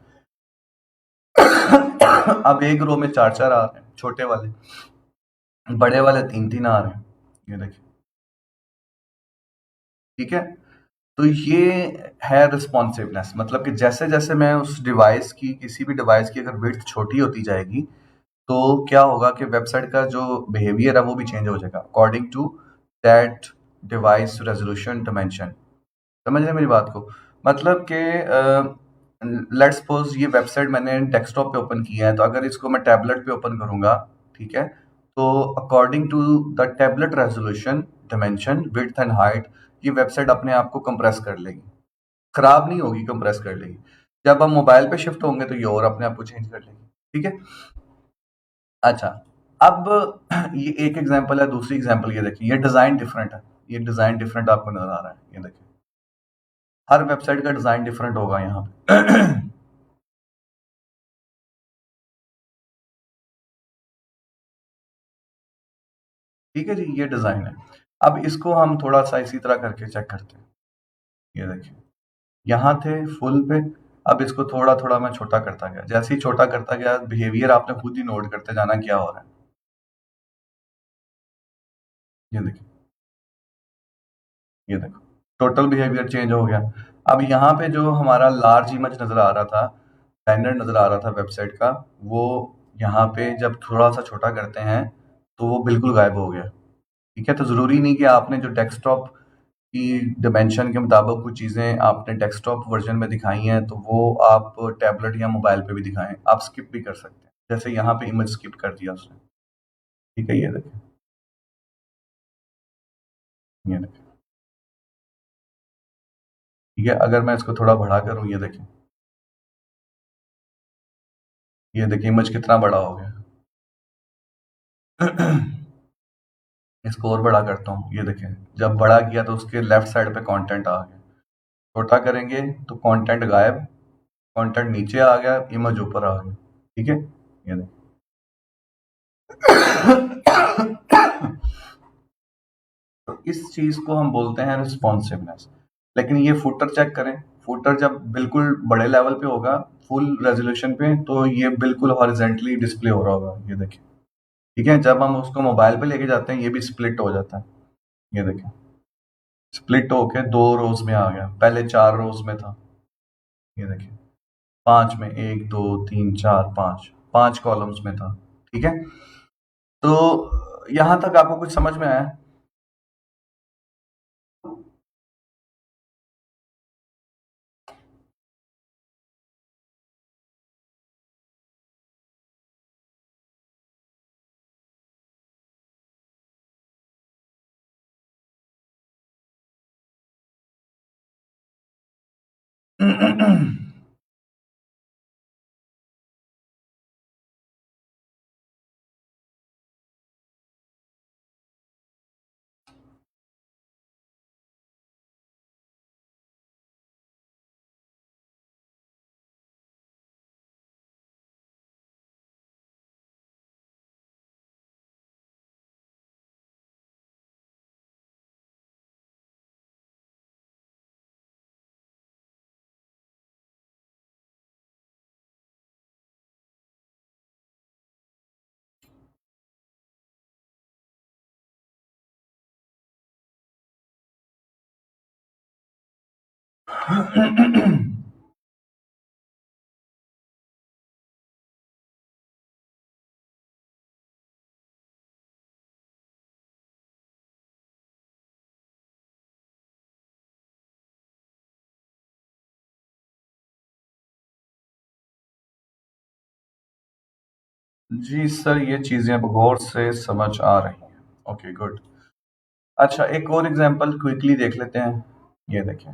अब एक रो में 4-4 आ रहे हैं, छोटे वाले, बड़े वाले 3-3 आ रहे हैं। ये देखिए, ठीक है, तो ये है रिस्पॉन्सिवनेस। मतलब कि जैसे जैसे मैं उस डिवाइस की, किसी भी डिवाइस की अगर विड्थ छोटी होती जाएगी तो क्या होगा कि वेबसाइट का जो बिहेवियर है वो भी चेंज हो जाएगा according to that device resolution dimension. समझ रहे हैं मेरी बात को? मतलब कि लेट्स सपोज ये वेबसाइट मैंने डेस्कटॉप पे ओपन किया है, तो अगर इसको मैं टैबलेट पे ओपन करूंगा, ठीक है, तो according to the tablet resolution dimension width and height, ये वेबसाइट अपने आप को कंप्रेस कर लेगी। खराब नहीं होगी, कंप्रेस कर लेगी। जब हम मोबाइल पे शिफ्ट होंगे तो ये और अपने आप को चेंज कर लेगी। ठीक है, अच्छा, अब ये एक एग्जांपल है। दूसरी एग्जांपल ये देखिए, ये डिजाइन डिफरेंट है। ये डिजाइन डिफरेंट आपको नजर आ रहा है। ये देखिए, हर वेबसाइट का डिजाइन डिफरेंट होगा यहाँ पे। ठीक है जी, ये डिजाइन है। अब इसको हम थोड़ा सा इसी तरह करके चेक करते हैं। ये देखिए, यहाँ थे फुल पे, अब इसको थोड़ा थोड़ा मैं छोटा करता गया। जैसे ही छोटा करता गया, बिहेवियर आपने खुद ही नोट करते जाना क्या हो रहा है। ये देखिए, ये देखो, टोटल बिहेवियर चेंज हो गया। अब यहाँ पे जो हमारा लार्ज इमेज नजर आ रहा था, बैनर नजर आ रहा था वेबसाइट का, वो यहाँ पे जब थोड़ा सा छोटा करते हैं तो वो बिल्कुल गायब हो गया। ठीक है, तो जरूरी नहीं कि आपने जो डेस्कटॉप की डिमेंशन के मुताबिक कुछ चीजें आपने डेस्कटॉप वर्जन में दिखाई हैं तो वो आप टैबलेट या मोबाइल पे भी दिखाएं। आप स्किप भी कर सकते हैं, जैसे यहाँ पे इमेज स्किप कर दिया उसने। ठीक है, ये देखें, ये देखें, ठीक है, अगर मैं इसको थोड़ा बड़ा करूँ, ये देखें, ये देखिए इमेज कितना बड़ा हो गया। इसको और बड़ा करता हूँ। ये देखें, जब बड़ा किया तो उसके लेफ्ट साइड पे कंटेंट आ गया। छोटा करेंगे तो कंटेंट गायब, कंटेंट नीचे आ गया, इमेज ऊपर आ गई। ठीक है, ये देखें। तो इस चीज को हम बोलते हैं रिस्पॉन्सिवनेस। लेकिन ये फुटर चेक करें, फुटर जब बिल्कुल बड़े लेवल पे होगा, फुल रेजोल्यूशन पे, तो ये बिल्कुल हॉरिजेंटली डिस्प्ले हो रहा होगा। ये देखिए, ठीक है, जब हम उसको मोबाइल पे लेके जाते हैं ये भी स्प्लिट हो जाता है। ये देखें, स्प्लिट होके 2 रोज में आ गया, पहले 4 रोज में था। ये देखिए 5 में 1 2 3 4 5 5 कॉलम्स में था। ठीक है, तो यहां तक आपको कुछ समझ में आया? जी सर, ये चीजें अब गौर से समझ आ रही हैं। Okay good. अच्छा, एक और एग्जांपल क्विकली देख लेते हैं। ये देखें,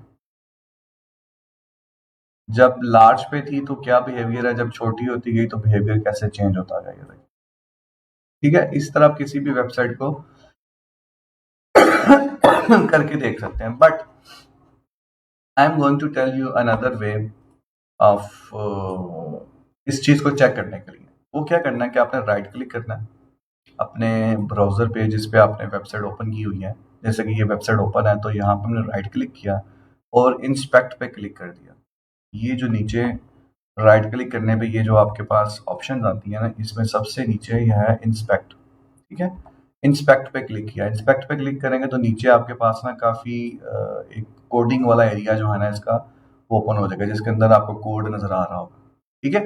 जब लार्ज पे थी तो क्या बिहेवियर है, जब छोटी होती गई तो बिहेवियर कैसे चेंज होता गया, ये देखें। ठीक है, इस तरह आप किसी भी वेबसाइट को करके देख सकते हैं। But I am going to tell you another way of इस चीज को चेक करने के लिए। वो क्या करना है कि आपने राइट क्लिक करना है अपने ब्राउजर पे जिस पे आपने वेबसाइट ओपन की हुई है। जैसे कि ये वेबसाइट ओपन है तो यहाँ पे हमने राइट क्लिक किया और इंस्पेक्ट पे क्लिक कर दिया। ये जो नीचे राइट क्लिक करने पे ये जो आपके पास ऑप्शन आती है ना, इसमें सबसे नीचे यह है इंस्पेक्ट। ठीक है, इंस्पेक्ट पे क्लिक किया। इंस्पेक्ट पे क्लिक करेंगे तो नीचे आपके पास ना काफी एक कोडिंग वाला एरिया जो है ना इसका ओपन हो जाएगा, जिसके अंदर आपको कोड नजर आ रहा होगा। ठीक है।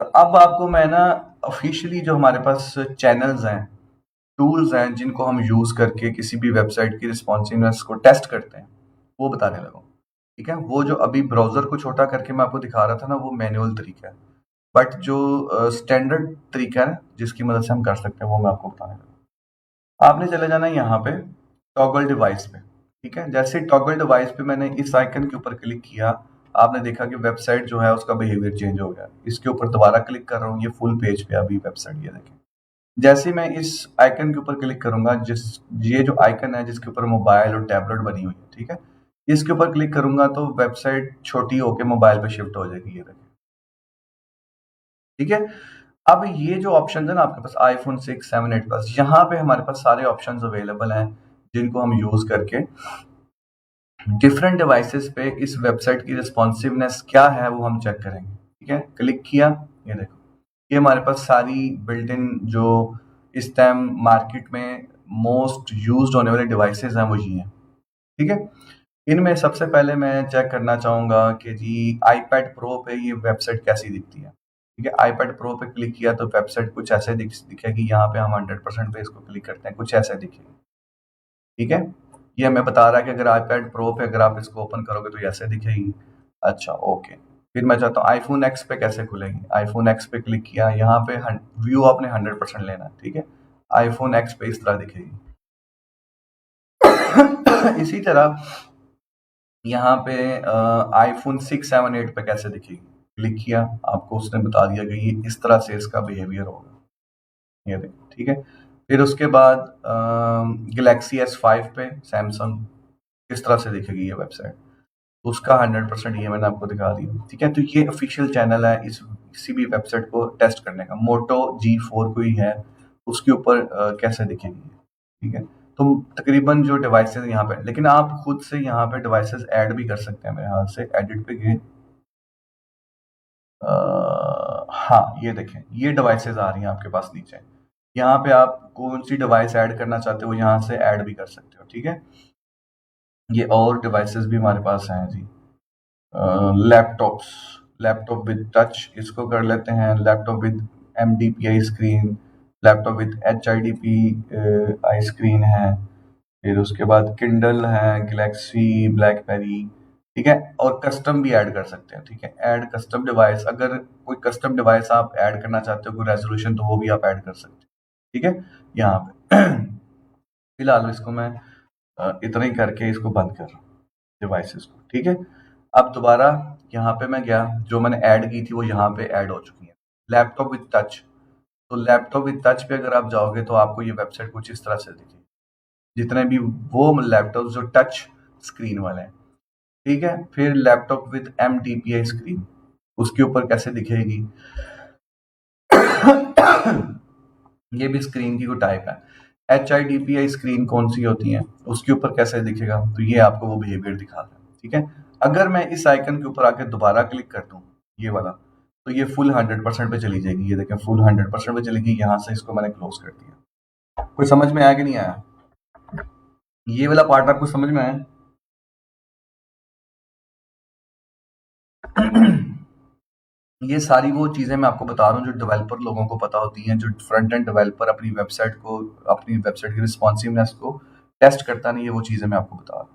तो अब आपको मैं ना ऑफिशियली जो हमारे पास चैनल्स हैं, टूल्स हैं जिनको हम यूज करके किसी भी वेबसाइट की रिस्पॉन्सिवनेस को टेस्ट करते हैं, वो बताने लगा हूं। ठीक है, वो जो अभी ब्राउजर को छोटा करके मैं आपको दिखा रहा था ना, वो मैनुअल तरीका है। बट जो स्टैंडर्ड तरीका है जिसकी मदद से हम कर सकते हैं, वो मैं आपको बताने लगा। आपने चले जाना है यहाँ पे टॉगल डिवाइस पे। ठीक है, जैसे टॉगल डिवाइस पे मैंने इस आइकन के ऊपर क्लिक किया, आपने देखा कि वेबसाइट जो है उसका बिहेवियर चेंज हो गया। इसके ऊपर दोबारा क्लिक कर रहा हूँ, ये फुल पेज पे अभी वेबसाइट, ये देखें। जैसे ही मैं इस आइकन के ऊपर क्लिक करूंगा, जिस ये जो आइकन है जिसके ऊपर मोबाइल और टैबलेट बनी हुई है, ठीक है, इसके ऊपर क्लिक करूंगा तो वेबसाइट छोटी होके मोबाइल पे शिफ्ट हो जाएगी, ये देखें। ठीक है, अब ये जो ऑप्शन है ना आपके पास आईफोन 6 7 8 प्लस, यहाँ पे हमारे पास सारे ऑप्शन अवेलेबल हैं जिनको हम यूज करके डिफरेंट डिवाइसेस पे इस वेबसाइट की रिस्पॉन्सिवनेस क्या है वो हम चेक करेंगे। ठीक है, क्लिक किया, ये देखो, ये हमारे पास सारी बिल्ट इन जो इस टाइम मार्केट में मोस्ट यूज्ड होने वाले डिवाइसेस हैं वो ये हैं। ठीक है, इनमें सबसे पहले मैं चेक करना चाहूंगा कि जी आईपैड प्रो पे ये वेबसाइट कैसी दिखती है। ठीक है, आईपैड प्रो पे क्लिक किया तो वेबसाइट कुछ ऐसे दिखेगी। यहाँ पे हम 100% पे इसको क्लिक करते हैं, कुछ ऐसे दिखेगी। ठीक है, ये हमें बता रहा है कि अगर आईपैड प्रो पे अगर आप इसको ओपन करोगे तो ये ऐसे दिखेगी। अच्छा ओके, फिर मैं चाहता हूँ आईफोन एक्स पे कैसे खुलेगी। आईफोन एक्स पे क्लिक किया, यहाँ पे व्यू आपने 100% लेना है। ठीक है, आईफोन एक्स पे इस तरह दिखेगी। इसी तरह यहाँ पे आईफोन 6 7 8 पे कैसे दिखेगी। क्लिक किया, आपको उसने बता दिया कि ये इस तरह से इसका बिहेवियर होगा, ये देखो। ठीक है, फिर उसके बाद गैलेक्सी S5 पे सैमसंग किस तरह से दिखेगी ये वेबसाइट, उसका 100% ये मैंने आपको दिखा दिया। ठीक है, तो ये ऑफिशियल चैनल है इस किसी भी वेबसाइट को टेस्ट करने का। मोटो G4 कोई है, उसके ऊपर कैसे दिखेगी। ठीक है, तो तकरीबन जो डिवाइसेस यहाँ पे, लेकिन आप खुद से यहाँ पे डिवाइसेस ऐड भी कर सकते हैं। मेरे हाथ से एडिट पे गए, हाँ ये देखें, ये डिवाइसेस आ रही हैं आपके पास नीचे। यहाँ पे आप कौन सी डिवाइस ऐड करना चाहते हो यहाँ से ऐड भी कर सकते हो, ठीक है। ये और डिवाइसेस भी हमारे पास हैं जी। लैपटॉप्स, लैपटॉप विद टच इसको कर लेते हैं, laptop with MDPI screen, laptop with HIDP I screen है, फिर उसके बाद किंडल है, गैलेक्सी, ब्लैकबेरी, ठीक है। और कस्टम भी ऐड कर सकते हैं, ठीक है। ऐड कस्टम डिवाइस, अगर कोई कस्टम डिवाइस आप ऐड करना चाहते हो कोई रेजोल्यूशन, तो वो भी आप ऐड कर सकते हैं, ठीक है। यहाँ पे फिलहाल इसको मैं इतना ही करके इसको बंद कर रहा हूँ डिवाइसेस को, ठीक है। अब दोबारा यहाँ पे मैं गया, जो मैंने ऐड की थी वो यहाँ पे ऐड हो चुकी है, लैपटॉप विद टच। तो लैपटॉप विद टच पे अगर आप जाओगे तो आपको ये वेबसाइट कुछ इस तरह से दिखेगी, जितने भी वो लैपटॉप जो टच स्क्रीन वाले हैं, ठीक है। फिर लैपटॉप विद MDPI स्क्रीन, उसके ऊपर कैसे दिखेगी ये भी स्क्रीन की कोई टाइप है। HIDPI स्क्रीन कौन सी होती है, उसके ऊपर कैसे दिखेगा, तो ये आपको वो बिहेवियर दिखा रहा है, ठीक है। अगर मैं इस आइकन के ऊपर आके दोबारा क्लिक कर दूं, ये वाला, तो ये फुल 100% पे चली जाएगी। ये देखें फुल 100% पे चलेगी। यहाँ से इसको मैंने क्लोज कर दिया। कोई समझ में आया कि नहीं आया? ये वाला पार्ट आपको समझ में आया? ये सारी वो चीज़ें मैं आपको बता रहा हूँ जो डेवलपर लोगों को पता होती हैं, जो फ्रंट एंड डेवलपर अपनी वेबसाइट की रिस्पॉन्सिवनेस को टेस्ट करता नहीं है, वो चीज़ें मैं आपको बता रहा हूँ।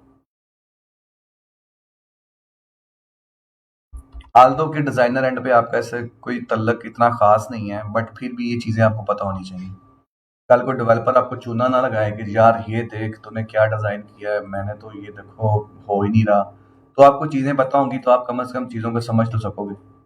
आल्दो के डिज़ाइनर एंड पे आपका ऐसे कोई तल्लक इतना खास नहीं है, बट फिर भी ये चीज़ें आपको पता होनी चाहिए। कल को डेवलपर आपको चूना ना लगाए कि यार ये देख तूने क्या डिज़ाइन किया है, मैंने तो ये देखो हो ही नहीं रहा। तो आपको चीज़ें पता होंगी तो आप कम से कम चीज़ों को समझ तो सकोगे।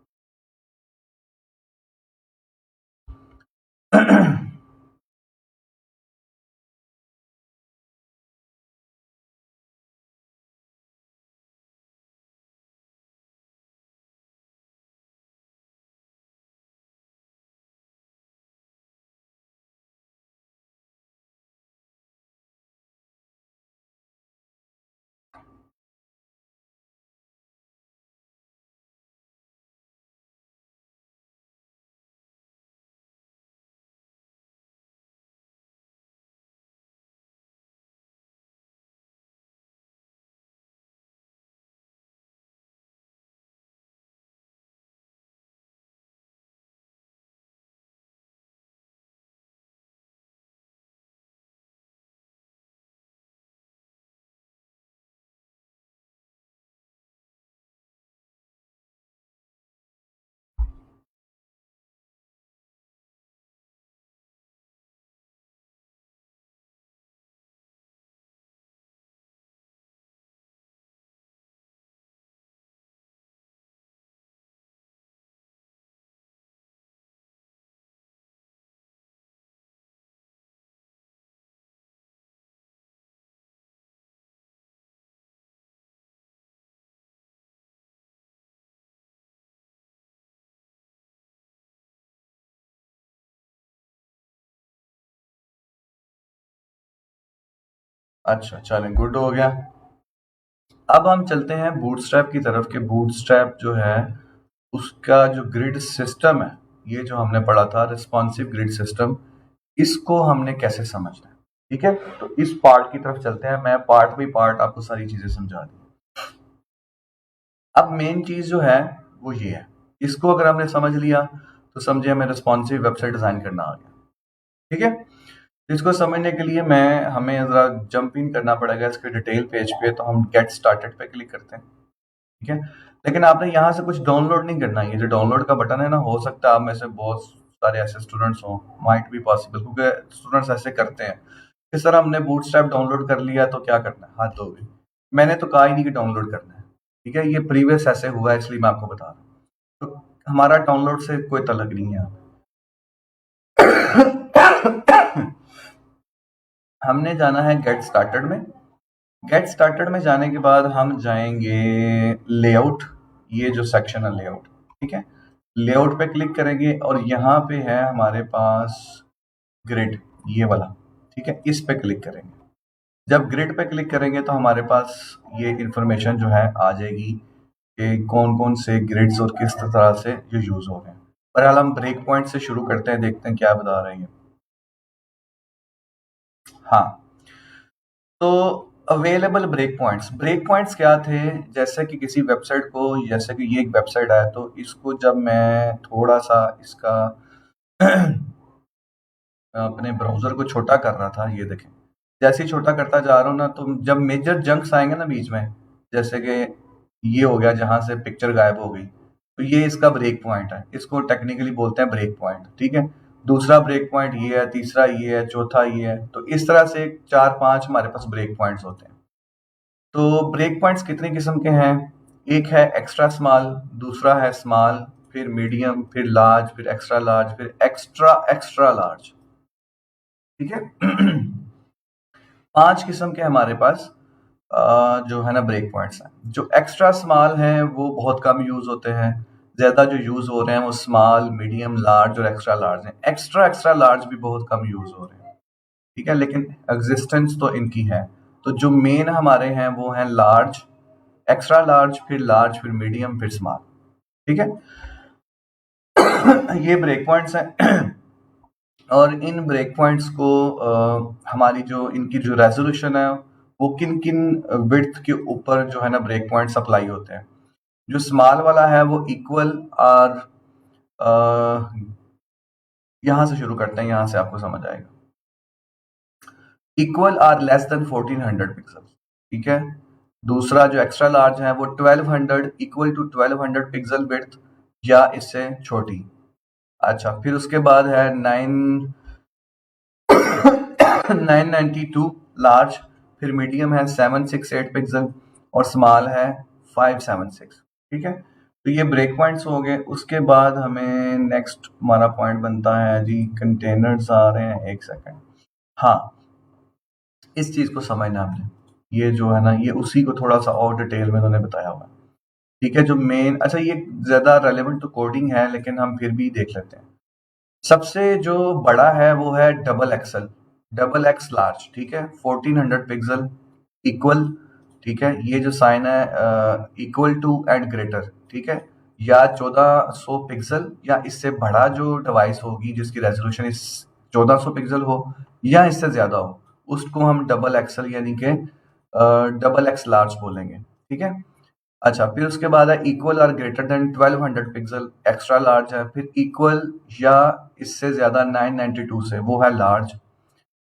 अच्छा चलें, गुड हो गया। अब हम चलते हैं बूटस्ट्रैप की तरफ कि बूटस्ट्रैप जो है उसका जो ग्रिड सिस्टम है, ये जो हमने पढ़ा था रिस्पॉन्सिव ग्रिड सिस्टम, इसको हमने कैसे समझना है, ठीक है। तो इस पार्ट की तरफ चलते हैं। मैं पार्ट बाई पार्ट आपको सारी चीजें समझा दी। अब मेन चीज जो है वो ये है, इसको अगर हमने समझ लिया तो समझे हमें रिस्पॉन्सिव वेबसाइट डिजाइन करना आ गया, ठीक है। इसको समझने के लिए मैं हमें जरा जंप इन करना पड़ेगा इसके डिटेल पेज पे, तो हम गेट स्टार्टेड पे क्लिक करते हैं, ठीक है। लेकिन आपने यहाँ से कुछ डाउनलोड नहीं करना है। ये जो डाउनलोड का बटन है ना, हो सकता है आप में से बहुत सारे ऐसे स्टूडेंट्स हों, माइट बी पॉसिबल, क्योंकि स्टूडेंट्स ऐसे करते हैं कि सर हमने बूटस्ट्रैप डाउनलोड कर लिया तो क्या करना है, हाथ धोगे। मैंने तो कहा ही नहीं कि डाउनलोड करना है, ठीक है। ये प्रीवियस ऐसे हुआ है इसलिए मैं आपको बता रहा हूँ। तो हमारा डाउनलोड से कोई तलक नहीं है। हमने जाना है गेट स्टार्टेड में। गेट स्टार्टेड में जाने के बाद हम जाएंगे लेआउट, ये जो सेक्शन है लेआउट, ठीक है। लेआउट पे क्लिक करेंगे और यहाँ पे है हमारे पास ग्रिड, ये वाला, ठीक है। इस पे क्लिक करेंगे। जब ग्रिड पे क्लिक करेंगे तो हमारे पास ये इंफॉर्मेशन जो है आ जाएगी कि कौन कौन से ग्रिड्स और किस तरह से ये यूज हो गए। बहरहाल हम ब्रेक पॉइंट से शुरू करते हैं, देखते हैं क्या बता रहे हैं। हाँ, तो अवेलेबल ब्रेक पॉइंट्स क्या थे? जैसे कि किसी वेबसाइट को, जैसे कि ये एक वेबसाइट है, तो इसको जब मैं थोड़ा सा इसका अपने ब्राउजर को छोटा कर रहा था, ये देखें, जैसे ही छोटा करता जा रहा हूँ ना, तो जब मेजर जंक्स आएंगे ना बीच में, जैसे कि ये हो गया जहां से पिक्चर गायब हो गई, तो ये इसका ब्रेक पॉइंट है, इसको टेक्निकली बोलते हैं ब्रेक पॉइंट, ठीक है। दूसरा ब्रेक पॉइंट ये है, तीसरा ये है, चौथा ये है, तो इस तरह से चार पांच हमारे पास ब्रेक पॉइंट्स होते हैं। तो ब्रेक पॉइंट्स कितने किस्म के हैं? एक है एक्स्ट्रा स्मॉल, दूसरा है स्मॉल, फिर मीडियम, फिर लार्ज, फिर एक्स्ट्रा लार्ज, फिर एक्स्ट्रा एक्स्ट्रा लार्ज, ठीक है। पांच किस्म के हमारे पास जो है ना ब्रेक पॉइंट्स हैं। जो एक्स्ट्रा स्मॉल हैं वो बहुत कम यूज होते हैं, ज्यादा जो यूज हो रहे हैं वो स्मॉल, मीडियम, लार्ज और एक्स्ट्रा लार्ज हैं। एक्स्ट्रा एक्स्ट्रा लार्ज भी बहुत कम यूज हो रहे हैं, ठीक है, लेकिन एग्जिस्टेंस तो इनकी है। तो जो मेन हमारे हैं वो हैं लार्ज, एक्स्ट्रा लार्ज, फिर मीडियम, फिर स्मॉल, ठीक है। ये ब्रेक पॉइंट्स हैं। और इन ब्रेक पॉइंट्स को हमारी जो इनकी जो रेजोल्यूशन है वो किन किन विड्थ के ऊपर जो है ना ब्रेक पॉइंट्स अप्लाई होते हैं। जो स्मॉल वाला है वो इक्वल और यहां से शुरू करते हैं, यहां से आपको समझ आएगा। Equal or less than 1400 pixel, ठीक है। दूसरा जो एक्स्ट्रा लार्ज है वो 1200, इक्वल टू 1200 पिक्सल विड्थ या इससे छोटी। अच्छा, फिर उसके बाद है 992 लार्ज, फिर मीडियम है 768 पिक्सल और स्मॉल है 576, ठीक है। तो ये ब्रेक पॉइंट्स हो गए। उसके बाद हमें नेक्स्ट हमारा पॉइंट बनता है जी, कंटेनर्स आ रहे हैं, एक सेकंड। हाँ, इस चीज को समझना आपने, ये जो है ना ये उसी को थोड़ा सा और डिटेल में उन्होंने बताया हुआ है, ठीक है। जो मेन, अच्छा ये ज्यादा रेलेवेंट तो कोडिंग है लेकिन हम फिर भी देख लेते हैं। सबसे जो बड़ा है वो है double XL, double x large, ठीक है, 1400 पिक्सल, इक्वल, ठीक है। ये जो साइन है इक्वल टू एंड ग्रेटर, ठीक है, या 1400 पिक्सल या इससे बड़ा जो डिवाइस होगी जिसकी रेजोल्यूशन इस 1400 पिक्सल हो या इससे ज्यादा हो, उसको हम डबल एक्सएल यानी कि डबल एक्स लार्ज बोलेंगे, ठीक है। अच्छा, फिर उसके बाद है इक्वल और greater than 1200 pixel, extra large है। फिर इक्वल या इससे ज्यादा 992 से, वो है लार्ज।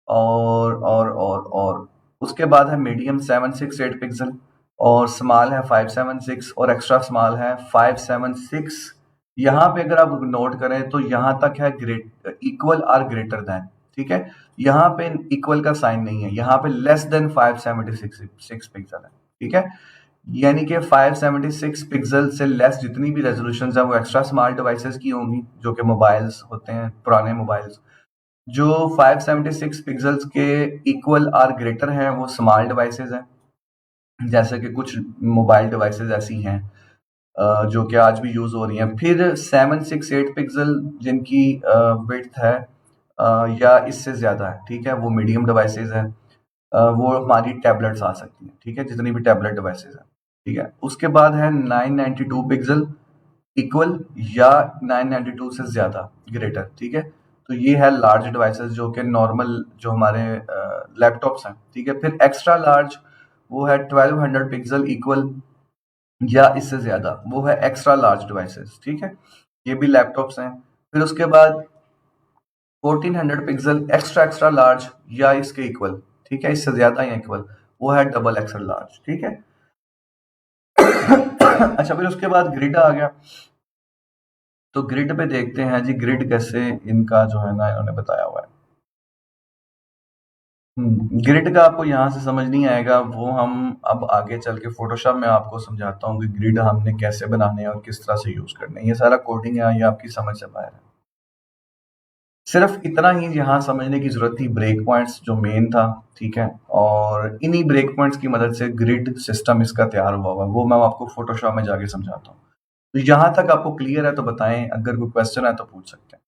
और उसके बाद है मीडियम 768 पिक्सल, और स्मॉल है 576 और एक्स्ट्रा स्मॉल है 576। यहाँ पे अगर आप नोट करें तो यहाँ तक है ग्रेट, इक्वल और ग्रेटर देन, ठीक है। यहाँ पे इक्वल का साइन नहीं है, यहाँ पे लेस देन 576 पिक्सल है, ठीक है। यानी कि 576 पिक्सल से लेस जितनी भी रेजोल्यूशन है वो एक्स्ट्रा स्मॉल डिवाइसेस की होंगी, जो कि मोबाइल्स होते हैं, पुराने मोबाइल्स। जो 576 पिक्सल्स के इक्वल और ग्रेटर हैं वो स्मॉल डिवाइसेस हैं, जैसे कि कुछ मोबाइल डिवाइसेस ऐसी हैं जो कि आज भी यूज हो रही हैं। फिर 768 पिक्सल जिनकी विड्थ है या इससे ज्यादा है, ठीक है, वो मीडियम डिवाइसेस है। वो हमारी टैबलेट्स आ सकती हैं, ठीक है, जितनी भी टैबलेट डिवाइसेस हैं, ठीक है। उसके बाद है 992 पिक्सल, इक्वल या 992 से ज्यादा, ग्रेटर, ठीक है। तो ये है लार्ज डिवाइसेस जो कि नॉर्मल जो हमारे लैपटॉप्स हैं, ठीक है। फिर एक्स्ट्रा लार्ज वो है 1200 पिक्सल, इक्वल या इससे ज्यादा, वो है एक्स्ट्रा लार्ज डिवाइसेस, ठीक है। ये भी लैपटॉप्स हैं। फिर उसके बाद 1400 पिक्सल, एक्स्ट्रा एक्स्ट्रा लार्ज या इसके इक्वल, ठीक है, इससे ज्यादा या इक्वल, वो है डबल एक्सल लार्ज, ठीक है। अच्छा, फिर उसके बाद ग्रिड आ गया। तो ग्रिड पे देखते हैं जी, ग्रिड कैसे इनका जो है ना इन्होंने बताया हुआ है। ग्रिड का आपको यहाँ से समझ नहीं आएगा, वो हम अब आगे चल के फोटोशॉप में आपको समझाता हूँ कि ग्रिड हमने कैसे बनाने हैं और किस तरह से यूज करने हैं। ये सारा कोडिंग है, ये आपकी समझ से बाहर है। सिर्फ इतना ही यहाँ समझने की जरूरत थी, ब्रेक पॉइंट्स जो मेन था, ठीक है। और इन्हीं ब्रेक पॉइंट्स की मदद से ग्रिड सिस्टम इसका तैयार हुआ हुआ, वो मैं आपको फोटोशॉप में जाके समझाता हूँ। तो यहाँ तक आपको क्लियर है तो बताएं, अगर कोई क्वेश्चन है तो पूछ सकते हैं।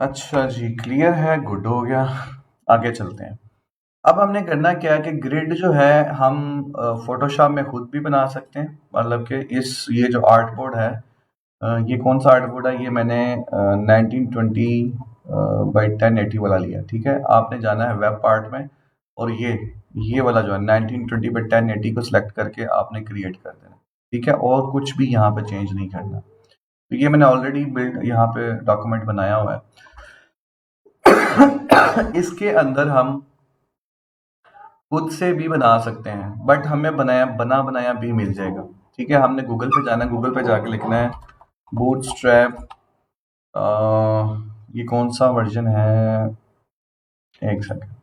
अच्छा जी, क्लियर है, गुड हो गया। आगे चलते हैं। अब हमने करना क्या है कि ग्रिड जो है हम फोटोशॉप में खुद भी बना सकते हैं। मतलब कि ये जो आर्ट बोर्ड है, ये कौन सा आर्ट बोर्ड है, ये मैंने 1920 बाई 1080 वाला लिया। ठीक है, आपने जाना है वेब पार्ट में और ये वाला जो है 1920 बाई 1080 को सिलेक्ट करके आपने क्रिएट कर देना। ठीक है, और कुछ भी यहाँ पे चेंज नहीं करना। तो ये मैंने ऑलरेडी बिल्ड यहाँ पे डॉक्यूमेंट बनाया हुआ है। इसके अंदर हम खुद से भी बना सकते हैं, बट हमें बना बनाया भी मिल जाएगा। ठीक है, हमने गूगल पे जाना है, गूगल पे जाके लिखना है बूटस्ट्रैप। ये कौन सा वर्जन है, एक second.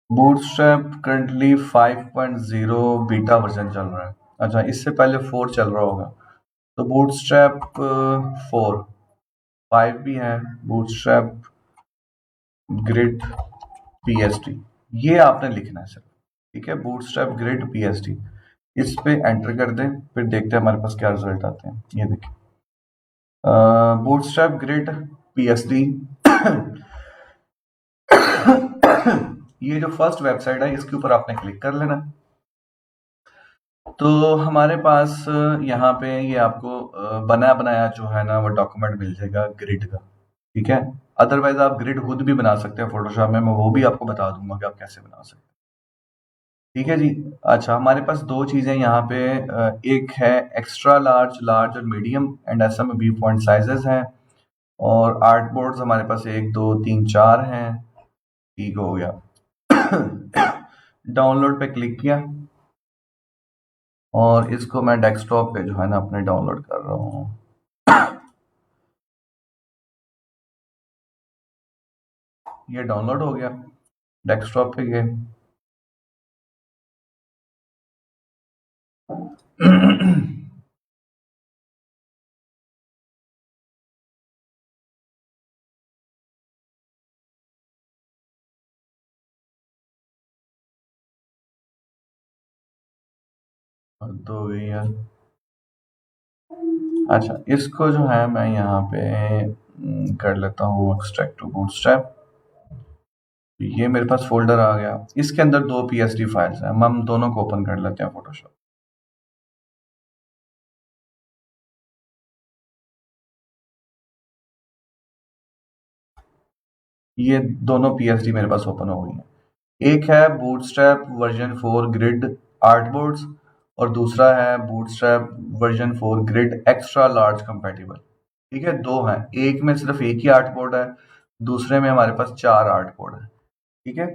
Bootstrap currently 5.0 beta version चल रहा है। अच्छा, इससे पहले 4 चल रहा होगा। तो बूटस्ट्रैप 4, 5 भी है, बूटस्ट्रैप ग्रिड पीएसटी, ये आपने लिखना है सर। ठीक है, बूटस्ट्रैप ग्रिड पीएसटी, इस पे एंटर कर दें, फिर देखते हैं हमारे पास क्या रिजल्ट आते हैं। ये देखिए, बूटस्ट्रैप ग्रिड पीएसडी। ये जो फर्स्ट वेबसाइट है इसके ऊपर आपने क्लिक कर लेना। तो हमारे पास यहाँ पे ये आपको बना बनाया जो है ना वो डॉक्यूमेंट मिल जाएगा ग्रिड का। ठीक है, अदरवाइज आप ग्रिड खुद भी बना सकते हैं फोटोशॉप में, मैं वो भी आपको बता दूंगा कि आप कैसे बना सकते हैं। ठीक है जी। अच्छा, हमारे पास दो चीजें यहाँ पे, एक है एक्स्ट्रा लार्ज, लार्ज और मीडियम एंड ऐसा में व्यू पॉइंट साइजेस हैं। और आर्ट बोर्ड्स हमारे पास 1 2 3 4 हैं। ठीक हो गया। डाउनलोड पे क्लिक किया और इसको मैं डेस्कटॉप पे जो है ना अपने डाउनलोड कर रहा हूँ। ये डाउनलोड हो गया, डेस्कटॉप पे गए। तो ये, अच्छा, इसको जो है मैं यहाँ पे कर लेता हूँ एक्सट्रैक्ट टू बूटस्ट्रैप। ये मेरे पास फोल्डर आ गया, इसके अंदर 2 PSD फाइल्स हैं, हम दोनों को ओपन कर लेते हैं फोटोशॉप। ये दोनों PSD मेरे पास ओपन हो गई हैं। एक है बूटस्ट्रैप वर्जन 4 ग्रिड आर्टबोर्ड्स और दूसरा है bootstrap version 4 grid extra large compatible. ठीक है, दो हैं, एक में सिर्फ एक ही आर्टबोर्ड है, दूसरे में हमारे पास 4 आर्टबोर्ड है। ठीक है,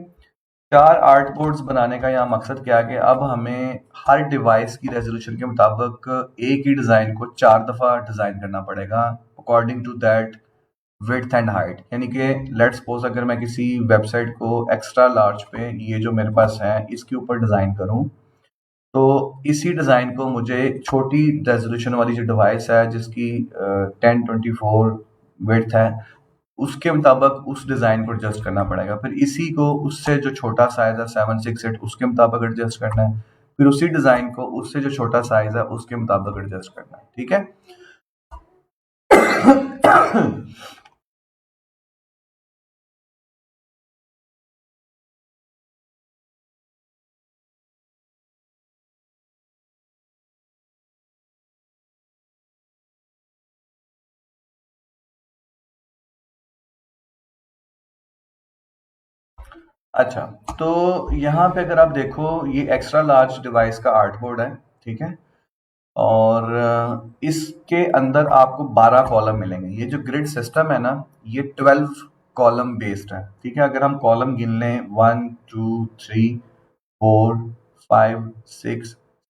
4 आर्टबोर्ड्स बनाने का यहाँ मकसद क्या है कि अब हमें हर डिवाइस की रेजोल्यूशन के मुताबिक एक ही डिज़ाइन को 4 दफ़ा डिज़ाइन करना पड़ेगा according to that width and height. यानी कि लेट्स सपोज अगर मैं किसी वेबसाइट को एक्स्ट्रा लार्ज पे ये जो मेरे पास है इसके ऊपर डिज़ाइन करूं, तो इसी डिज़ाइन को मुझे छोटी रेजोल्यूशन वाली जो डिवाइस है जिसकी 1024 विड्थ है उसके मुताबिक उस डिज़ाइन को एडजस्ट करना पड़ेगा। फिर इसी को उससे जो छोटा साइज है 768 उसके मुताबिक एडजस्ट करना है। फिर उसी डिज़ाइन को उससे जो छोटा साइज है उसके मुताबिक एडजस्ट करना है। ठीक है। अच्छा, तो यहाँ पे अगर आप देखो ये एक्स्ट्रा लार्ज डिवाइस का आर्ट बोर्ड है। ठीक है, और इसके अंदर आपको 12 कॉलम मिलेंगे। ये जो ग्रिड सिस्टम है ना ये 12 कॉलम बेस्ड है। ठीक है, अगर हम कॉलम गिन लें 1 2 3 4 5 6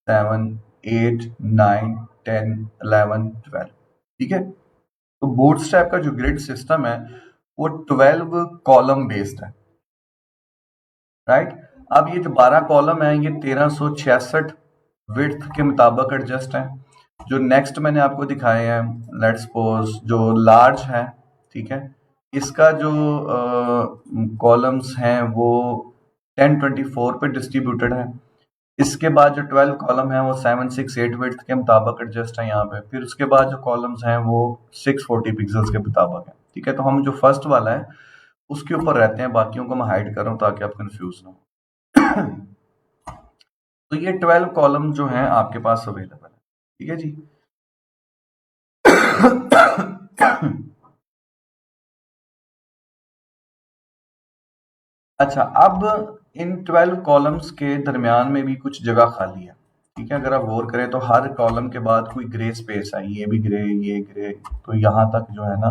7 8 9 10 11 12। ठीक है, तो बूटस्ट्रैप का जो ग्रिड सिस्टम है वो 12 कॉलम बेस्ड है। राइट, अब ये जो 12 कॉलम है ये 1366 विड्थ के मुताबिक एडजस्ट है। जो नेक्स्ट मैंने आपको दिखाए हैं, लेट्स सपोज जो लार्ज है, ठीक है, इसका जो कॉलम्स हैं वो 1024 पे डिस्ट्रीब्यूटेड है। इसके बाद जो 12 कॉलम है वो 768 विड्थ के मुताबिक एडजस्ट है यहाँ पे। फिर उसके बाद जो कॉलम्स हैं वो 640 पिक्सल्स के मुताबिक है। ठीक है, तो हम जो फर्स्ट वाला है उसके ऊपर रहते हैं, बाकियों को मैं हाइड कर रहा हूँ ताकि आप कंफ्यूज ना हो। तो ये 12 कॉलम जो हैं आपके पास अवेलेबल है। ठीक है जी। अच्छा, अब इन 12 कॉलम्स के दरमियान में भी कुछ जगह खाली है। ठीक है, अगर आप गौर करें तो हर कॉलम के बाद कोई ग्रे स्पेस है, ये भी ग्रे, ये ग्रे, तो यहाँ तक जो है ना,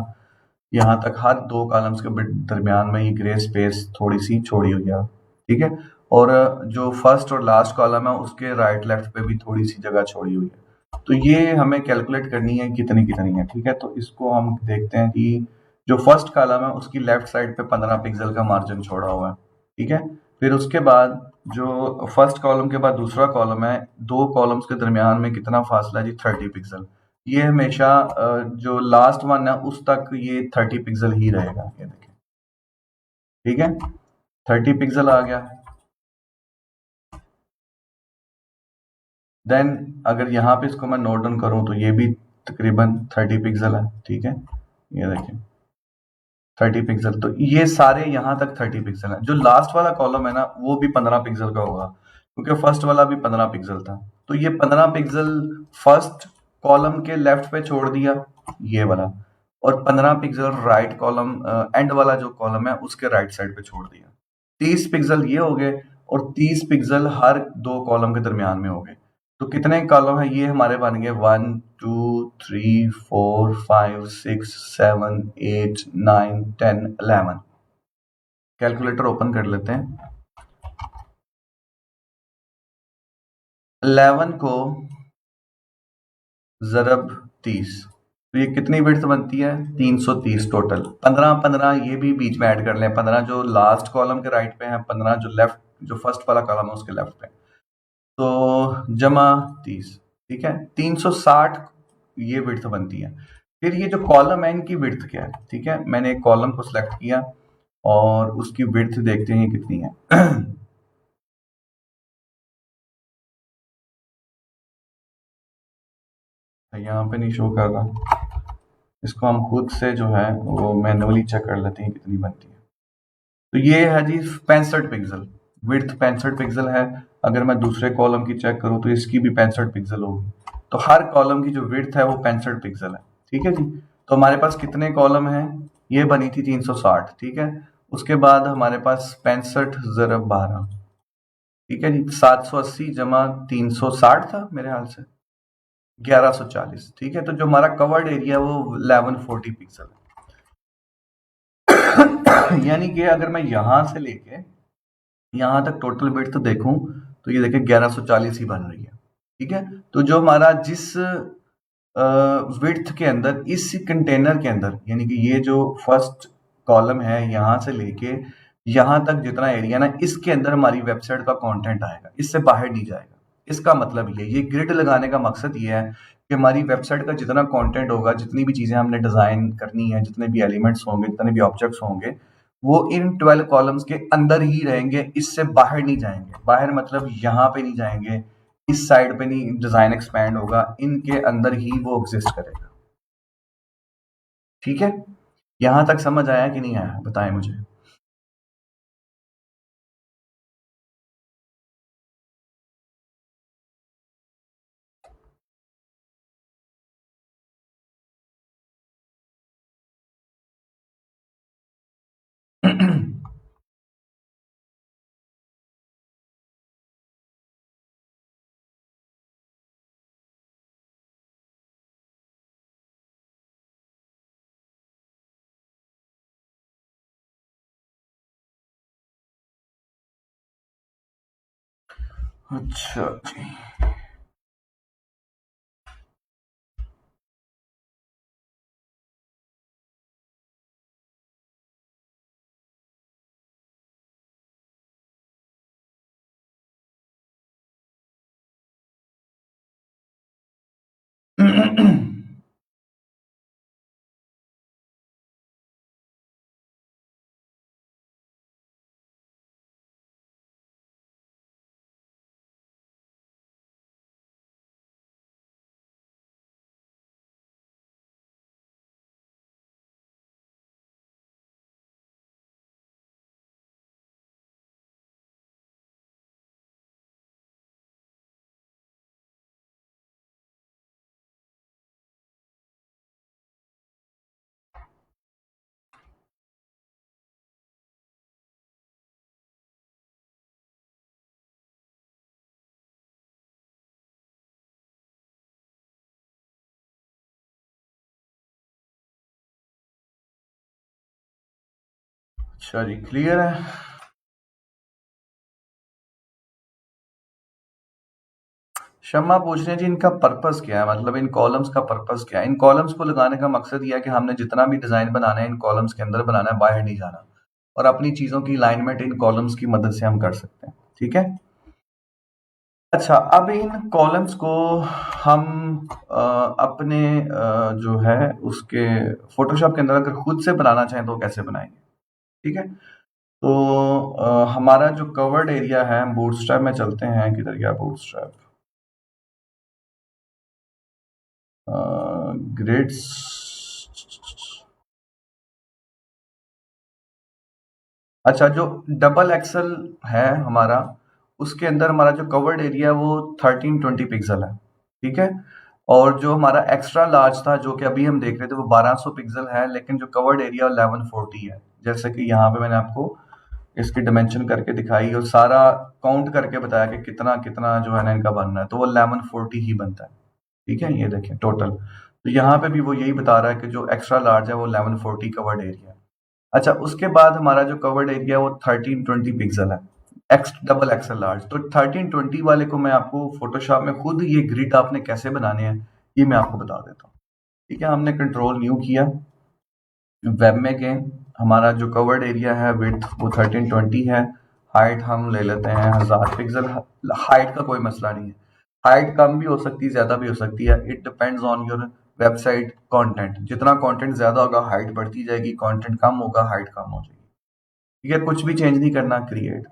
यहाँ तक हर दो कॉलम्स के दरमियान में ये ग्रे स्पेस थोड़ी सी छोड़ी हुई है। ठीक है, और जो फर्स्ट और लास्ट कॉलम है उसके राइट लेफ्ट पे भी थोड़ी सी जगह छोड़ी हुई है। तो ये हमें कैलकुलेट करनी है कितनी कितनी है। ठीक है, तो इसको हम देखते हैं कि जो फर्स्ट कॉलम है उसकी लेफ्ट साइड पे 15 पिक्सल का मार्जिन छोड़ा हुआ है। ठीक है, फिर उसके बाद जो फर्स्ट कॉलम के बाद दूसरा कॉलम है, दो कॉलम्स के दरमियान में कितना फासला है जी, 30 पिक्सल। ये हमेशा जो लास्ट वन है उस तक ये 30 पिक्सल ही रहेगा, ये देखें। ठीक है, 30 पिक्सल आ गया। देन अगर यहाँ पे इसको मैं नोट डाउन करूँ तो ये भी तकरीबन 30 पिक्सल है। ठीक है, ये देखें 30 पिक्सल। तो ये सारे यहाँ तक 30 पिक्सल है। जो लास्ट वाला कॉलम है ना वो भी 15 पिक्सल का होगा, क्योंकि फर्स्ट वाला भी 15 पिक्सल था। तो ये 15 पिक्सल फर्स्ट कॉलम के लेफ्ट पे छोड़ दिया, ये वाला, और 15 पिक्सल राइट कॉलम, एंड वाला जो कॉलम है उसके राइट साइड पे छोड़ दिया। 30 पिक्सल ये हो गए, और 30 पिक्सल हर दो कॉलम के दरमियान में हो गए। तो कितने कॉलम है ये हमारे बन गए, 1 2 3 4 5 6 7 8 9 10 11। कैलकुलेटर ओपन कर लेते हैं। 11 को ज़रब 30, तो ये कितनी विड्थ बनती है, 330 टोटल। 15 15 ये भी बीच में ऐड कर लें, 15 जो लास्ट कॉलम के राइट पे है, 15 जो लेफ्ट, जो फर्स्ट वाला कॉलम है उसके लेफ्ट पे, तो जमा 30। ठीक है, 360 ये विड्थ बनती है। फिर ये जो कॉलम है इनकी विड्थ क्या है। ठीक है, मैंने एक कॉलम को सिलेक्ट किया और उसकी विड्थ देखते हैं कितनी है। यहाँ पे नहीं शो कर रहा, इसको हम खुद से जो है वो मैनुअली चेक कर लेते हैं कितनी बनती है। तो ये है जी 65 पिक्सल, विड्थ 65 पिक्सल है। अगर मैं दूसरे कॉलम की चेक करूं तो इसकी भी 65 पिक्सल होगी। तो हर कॉलम की जो विड्थ है वो 65 पिक्सल है। ठीक है जी। तो हमारे पास कितने कॉलम हैं, ये बनी थी 360। ठीक है, उसके बाद हमारे पास 65 ज़रब 12। ठीक है जी, 780 जमा 360 था मेरे ख्याल से, 1140। ठीक है, तो जो हमारा कवर्ड एरिया है वो 1140 पिक्सल है। यानी कि अगर मैं यहां से लेके यहाँ तक टोटल विड्थ तो देखूं तो ये देखिए 1140 ही बन रही है। ठीक है, तो जो हमारा जिस विड्थ के अंदर, इस कंटेनर के अंदर, यानी कि ये जो फर्स्ट कॉलम है यहाँ से लेके यहाँ तक जितना एरिया ना, इसके अंदर हमारी वेबसाइट का कंटेंट आएगा, इससे बाहर नहीं जाएगा। इसका मतलब ये ग्रिड लगाने का मकसद ये है कि हमारी वेबसाइट का जितना कंटेंट होगा, जितनी भी चीजें हमने डिजाइन करनी है, जितने भी एलिमेंट्स होंगे, जितने भी ऑब्जेक्ट्स होंगे, वो इन 12 कॉलम्स के अंदर ही रहेंगे, इससे बाहर नहीं जाएंगे। बाहर मतलब यहाँ पे नहीं जाएंगे, इस साइड पे नहीं डिजाइन एक्सपैंड होगा, इनके अंदर ही वो एग्जिस्ट करेगा। ठीक है, यहां तक समझ आया कि नहीं आया, बताएं मुझे। अच्छा जी। अच्छा जी, क्लियर है। शम्मा पूछ रहे हैं जी, इनका पर्पस क्या है, मतलब इन कॉलम्स का पर्पस क्या है। इन कॉलम्स को लगाने का मकसद ये है कि हमने जितना भी डिजाइन बनाना है इन कॉलम्स के अंदर बनाना है, बाहर नहीं जाना, और अपनी चीजों की अलाइनमेंट इन कॉलम्स की मदद से हम कर सकते हैं। ठीक है। अच्छा, अब इन कॉलम्स को हम अपने जो है उसके फोटोशॉप के अंदर अगर खुद से बनाना चाहें तो कैसे बनाएंगे। ठीक है। तो हमारा जो कवर्ड एरिया है, हम बूटस्ट्रैप में चलते हैं। किधर गया बूटस्ट्रैप? ग्रिड्स। अच्छा, जो डबल एक्सल है हमारा, उसके अंदर हमारा जो कवर्ड एरिया है वो 1320 पिक्सल है। ठीक है। और जो हमारा एक्स्ट्रा लार्ज था, जो कि अभी हम देख रहे थे, वो 1200 पिक्सल है, लेकिन जो कवर्ड एरिया 1140 है। जैसे कि यहाँ पे मैंने आपको इसकी डिमेंशन करके दिखाई और सारा काउंट करके बताया कि कितना कितना जो है ना इनका बनना है, तो वो 1140 ही बनता है। ठीक है, ये देखें टोटल। तो यहाँ पे भी वो यही बता रहा है कि जो एक्स्ट्रा लार्ज है वो 1140 कवर्ड एरिया है। अच्छा, उसके बाद हमारा जो कवर्ड एरिया है वो 1320 पिक्सल है, एक्स डबल एक्सएल लार्ज। तो 1320 वाले को मैं आपको फोटोशॉप में खुद ये ग्रिड आपने कैसे बनाने हैं ये मैं आपको बता देता हूँ। ठीक है, हमने कंट्रोल न्यू किया, वेब में गए, हमारा जो कवर्ड एरिया है विड्थ वो 1320 है, हाइट हम ले लेते हैं 1000 पिक्सल। हाइट का कोई मसला नहीं है, हाइट कम भी हो सकती है, ज्यादा भी हो सकती है, it depends on your website content. जितना कंटेंट ज्यादा होगा हाइट बढ़ती जाएगी, कंटेंट कम होगा हाइट कम हो जाएगी। ठीक है, कुछ भी चेंज नहीं करना, क्रिएट।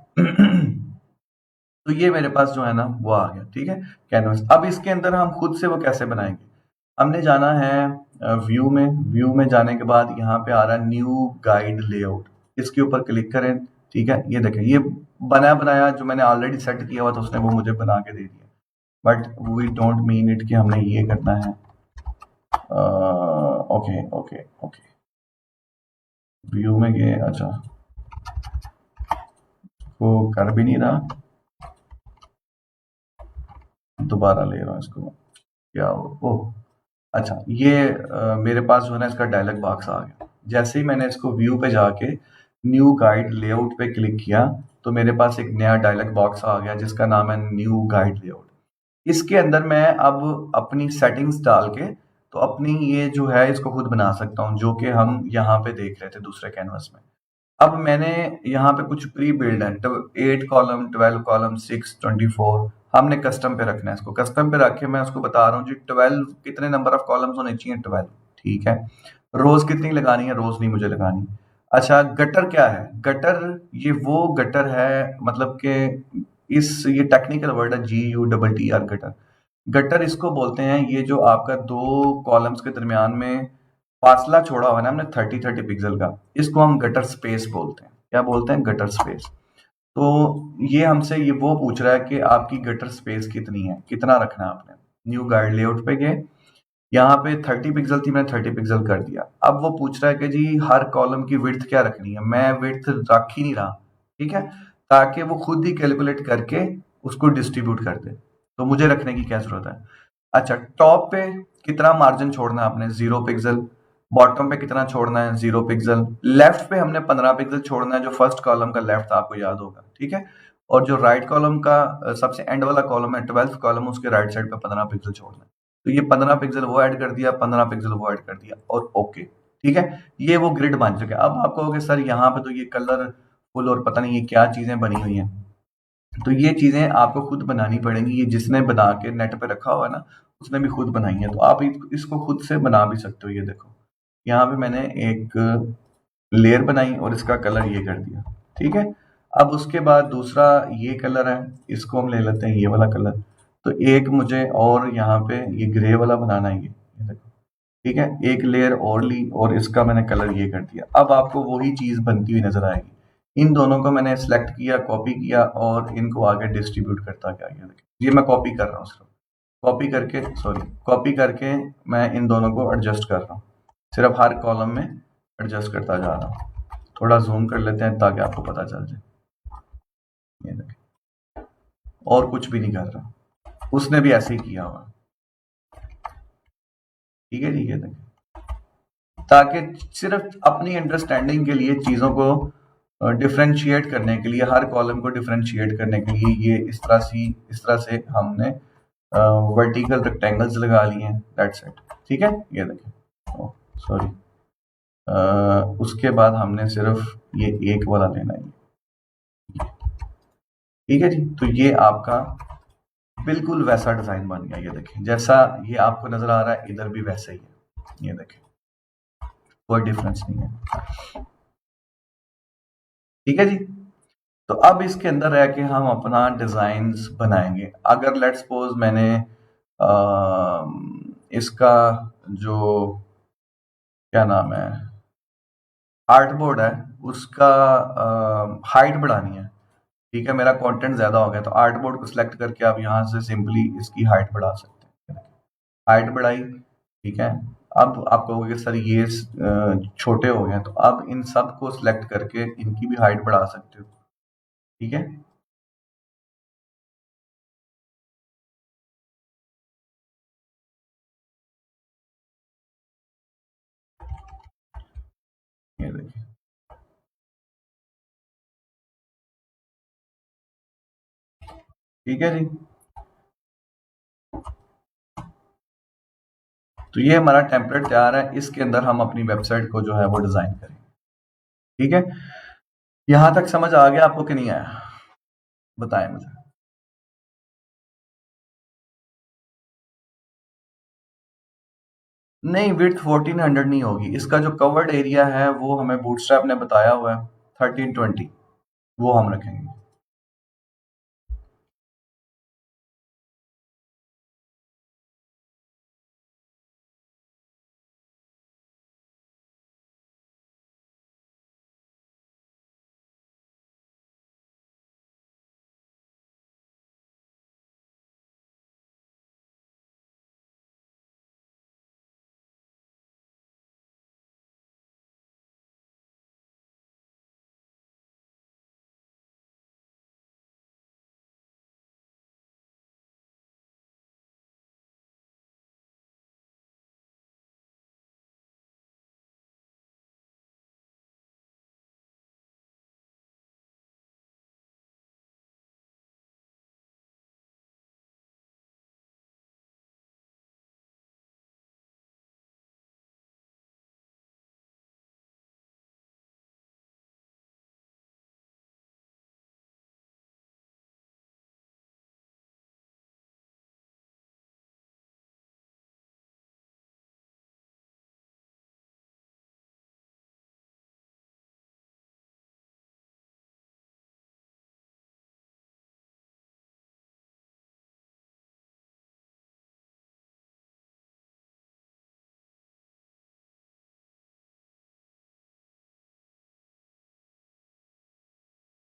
तो ये मेरे पास जो है ना वो आ गया। ठीक है, कैनवस। अब इसके अंदर हम खुद से वो कैसे बनाएंगे। हमने जाना है व्यू में, व्यू में जाने के बाद यहाँ पे आ रहा है न्यू गाइड लेआउट, इसके ऊपर क्लिक करें। ठीक है, ये देखें, ये बनाया बनाया जो मैंने ऑलरेडी सेट किया हुआ था उसने वो मुझे बना के दे दिया, but we don't mean it कि हमने ये करना है। ओके ओके ओके, व्यू में गए। अच्छा, वो कर भी नहीं रहा, दोबारा ले रहा हूँ इसको। क्या ओह, अच्छा, ये मेरे पास जो है ना इसका डायलॉग बॉक्स आ गया। जैसे ही मैंने इसको व्यू पे जाके न्यू गाइड लेआउट पे क्लिक किया तो मेरे पास एक नया डायलॉग बॉक्स आ गया जिसका नाम है न्यू गाइड लेआउट। इसके अंदर मैं अब अपनी सेटिंग्स डाल के तो अपनी ये जो है इसको खुद बना सकता हूँ, जो कि हम यहाँ पे देख रहे थे दूसरे कैनवस में। अब मैंने यहाँ पे कुछ प्री बिल्ड है, 8 कॉलम, 12 कॉलम, 6, 24। हमने कस्टम पे रखना है इसको, कस्टम पे रख के मैं उसको बता रहा हूँ जी 12 कितने नंबर ऑफ कॉलम्स होने चाहिए, 12। ठीक है, रोज कितनी लगानी है, रोज नहीं मुझे लगानी। अच्छा, गटर क्या है, गटर ये वो गटर है, मतलब कि इस ये टेक्निकल वर्ड है, GUTTR गटर। गटर इसको बोलते हैं, ये जो आपका दो कॉलम्स के दरमियान में फासला छोड़ा हुआ है ना हमने 30-30 पिक्सल का, इसको हम गटर स्पेस बोलते हैं। क्या बोलते हैं, गटर स्पेस। तो ये हमसे ये वो पूछ रहा है कि आपकी गटर स्पेस कितनी है, कितना रखना है आपने। न्यू गाइड लेआउट पे गए, यहाँ पे 30 पिक्सल थी, मैंने 30 पिक्सल कर दिया। अब वो पूछ रहा है कि जी हर कॉलम की विड्थ क्या रखनी है, मैं विड्थ रख ही नहीं रहा। ठीक है, ताकि वो खुद ही कैलकुलेट करके उसको डिस्ट्रीब्यूट कर दे, तो मुझे रखने की क्या जरूरत है। अच्छा, टॉप पे कितना मार्जिन छोड़ना है आपने, 0 पिक्सल। बॉटम पे कितना छोड़ना है, 0 पिक्सल। लेफ्ट पे हमने 15 पिक्सल छोड़ना है, जो फर्स्ट कॉलम का लेफ्ट था आपको याद होगा। ठीक है, और जो राइट कॉलम का सबसे एंड वाला कॉलम है, 12th कॉलम, उसके राइट साइड पे 15 पिक्सल छोड़ना है। तो ये 15 पिक्सल वो ऐड कर दिया, 15 पिक्सल वो ऐड कर दिया, और ओके। ठीक है, ये वो ग्रिड बन चुका है। अब आप कहोगे सर यहाँ पे तो ये कलरफुल और पता नहीं ये क्या चीजें बनी हुई हैं, तो ये चीजें आपको खुद बनानी पड़ेंगी। ये जिसने बना के नेट पे रखा हुआ है ना उसने भी खुद बनाई है, तो आप इसको खुद से बना भी सकते हो। ये देखो, यहाँ पे मैंने एक लेयर बनाई और इसका कलर ये कर दिया। ठीक है, अब उसके बाद दूसरा ये कलर है, इसको हम ले लेते हैं ये वाला कलर। तो एक मुझे और यहाँ पे ये ग्रे वाला बनाना है, ये देखो। ठीक है, एक लेयर और ली और इसका मैंने कलर ये कर दिया। अब आपको वही चीज बनती हुई नजर आएगी। इन दोनों को मैंने सेलेक्ट किया, कॉपी किया और इनको आगे डिस्ट्रीब्यूट करता गया। ये देखिए, ये मैं कॉपी कर रहा हूँ सिर्फ, कॉपी करके, सॉरी, कॉपी करके मैं इन दोनों को एडजस्ट कर रहा हूँ, सिर्फ हर कॉलम में एडजस्ट करता जा रहा हूँ। थोड़ा जूम कर लेते हैं ताकि आपको पता चल जाए। ये देखिए, और कुछ भी नहीं कर रहा, उसने भी ऐसे ही किया हुआ। ठीक है जी, ये देखिए, ताकि सिर्फ अपनी अंडरस्टैंडिंग के लिए चीजों को डिफरेंशिएट करने के लिए, हर कॉलम को डिफरेंशिएट करने के लिए ये इस तरह से हमने वर्टिकल रेक्टेंगल्स लगा लिए हैं। That's it. ठीक है, ये देखें, सॉरी, उसके बाद हमने सिर्फ ये एक वाला लेना है। ठीक है जी, तो ये आपका बिल्कुल वैसा डिजाइन बन गया। ये देखें, जैसा ये आपको नजर आ रहा है इधर भी वैसा ही है। ये देखें, कोई डिफरेंस नहीं है। ठीक है जी, तो अब इसके अंदर रह के हम अपना डिजाइन्स बनाएंगे। अगर लेट्स सपोज मैंने इसका जो क्या नाम है, आर्ट बोर्ड है, उसका हाइट बढ़ानी है। ठीक है, मेरा कंटेंट ज्यादा हो गया, तो आर्ट बोर्ड को सिलेक्ट करके आप यहाँ से सिंपली इसकी हाइट बढ़ा सकते हैं। हाइट बढ़ाई, ठीक है। अब आप कहोगे सर ये छोटे हो गए, तो अब इन सब को सिलेक्ट करके इनकी भी हाइट बढ़ा सकते हो। ठीक है, ये देखिए, ठीक है जी। तो ये हमारा टेम्पलेट तैयार है, इसके अंदर हम अपनी वेबसाइट को जो है वो डिजाइन करेंगे। ठीक है, यहां तक समझ आ गया आपको कि नहीं आया, बताएं मुझे। नहीं, विड्थ 1400 नहीं होगी। इसका जो कवर्ड एरिया है वो हमें बूटस्ट्रैप ने बताया हुआ है 1320, वो हम रखेंगे।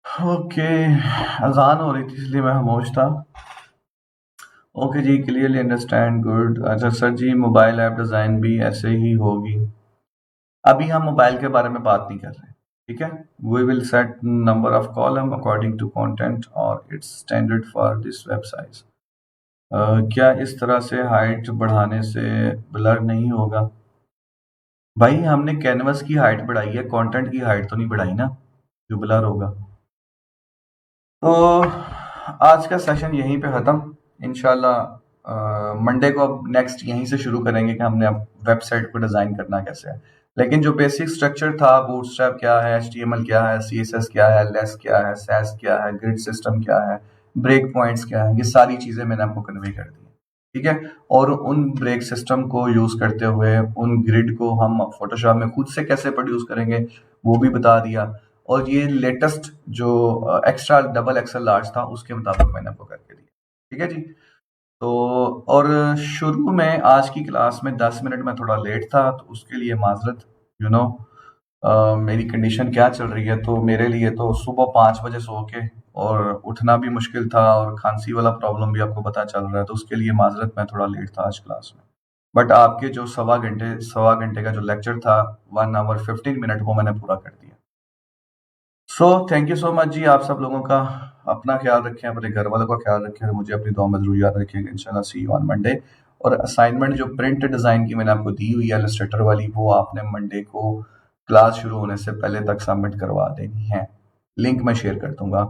ओके, अजान हो रही थी इसलिए मैं खामोश था। ओके जी, क्लियरली अंडरस्टैंड, गुड। अच्छा सर जी, मोबाइल ऐप डिजाइन भी ऐसे ही होगी? अभी हम मोबाइल के बारे में बात नहीं कर रहे। ठीक है, we will set number of column according to content और it's standard for this web size. क्या इस तरह से हाइट बढ़ाने से ब्लर नहीं होगा? भाई हमने कैनवस की हाइट बढ़ाई है, कंटेंट की हाइट तो नहीं बढ़ाई ना, जो ब्लर होगा। तो आज का सेशन यहीं पे ख़त्म। इंशाल्लाह मंडे को अब नेक्स्ट यहीं से शुरू करेंगे कि हमने अब वेबसाइट को डिज़ाइन करना कैसे है। लेकिन जो बेसिक स्ट्रक्चर था, बूटस्ट्रैप क्या है, एचटीएमएल क्या है, सीएसएस क्या है, लेस क्या है, सैस क्या है, ग्रिड सिस्टम क्या है, ब्रेक पॉइंट्स क्या है, ये सारी चीज़ें मैंने आपको कन्वे कर दी। ठीक है, और उन ब्रेक सिस्टम को यूज़ करते हुए उन ग्रिड को हम फोटोशॉप में खुद से कैसे प्रोड्यूस करेंगे वो भी बता दिया। और ये लेटेस्ट जो एक्स्ट्रा डबल एक्सल लार्ज था उसके मुताबिक मैंने आपको करके दिया। ठीक है जी, तो और शुरू में आज की क्लास में 10 मिनट में थोड़ा लेट था, तो उसके लिए माजरत। यू नो मेरी कंडीशन क्या चल रही है, तो मेरे लिए तो सुबह 5 बजे सो के और उठना भी मुश्किल था, और खांसी वाला प्रॉब्लम भी आपको पता चल रहा है, तो उसके लिए माजरत, मैं थोड़ा लेट था आज क्लास में। बट आपके जो सवा घंटे का जो लेक्चर था, 1 आवर 15 मिनट, वो मैंने पूरा कर दिया। So thank you so much जी, आप सब लोगों का। अपना ख्याल रखें, अपने घर वालों का ख्याल रखें, और मुझे अपनी दुआ में जरूर याद रखिएगा। इंशाल्लाह सी यू ऑन मंडे। और असाइनमेंट जो प्रिंट डिज़ाइन की मैंने आपको दी हुई है इलस्ट्रेटर वाली, वो आपने मंडे को क्लास शुरू होने से पहले तक सबमिट करवा देनी है। लिंक मैं शेयर कर दूंगा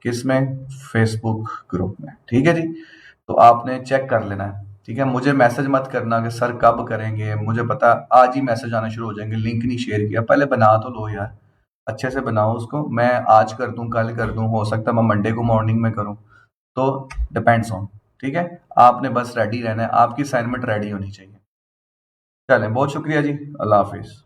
किसमें, फेसबुक ग्रुप में, ठीक है जी। तो आपने चेक कर लेना है, ठीक है। मुझे मैसेज मत करना कि सर कब करेंगे, मुझे पता आज ही मैसेज आना शुरू हो जाएंगे, लिंक नहीं शेयर किया। पहले बना तो लो यार, अच्छे से बनाओ उसको। मैं आज कर दूं, कल कर दूं, हो सकता है मैं मंडे को मॉर्निंग में करूं, तो डिपेंड्स ऑन, ठीक है। आपने बस रेडी रहना है, आपकी असाइनमेंट रेडी होनी चाहिए। चलें, बहुत शुक्रिया जी, अल्लाह हाफिज।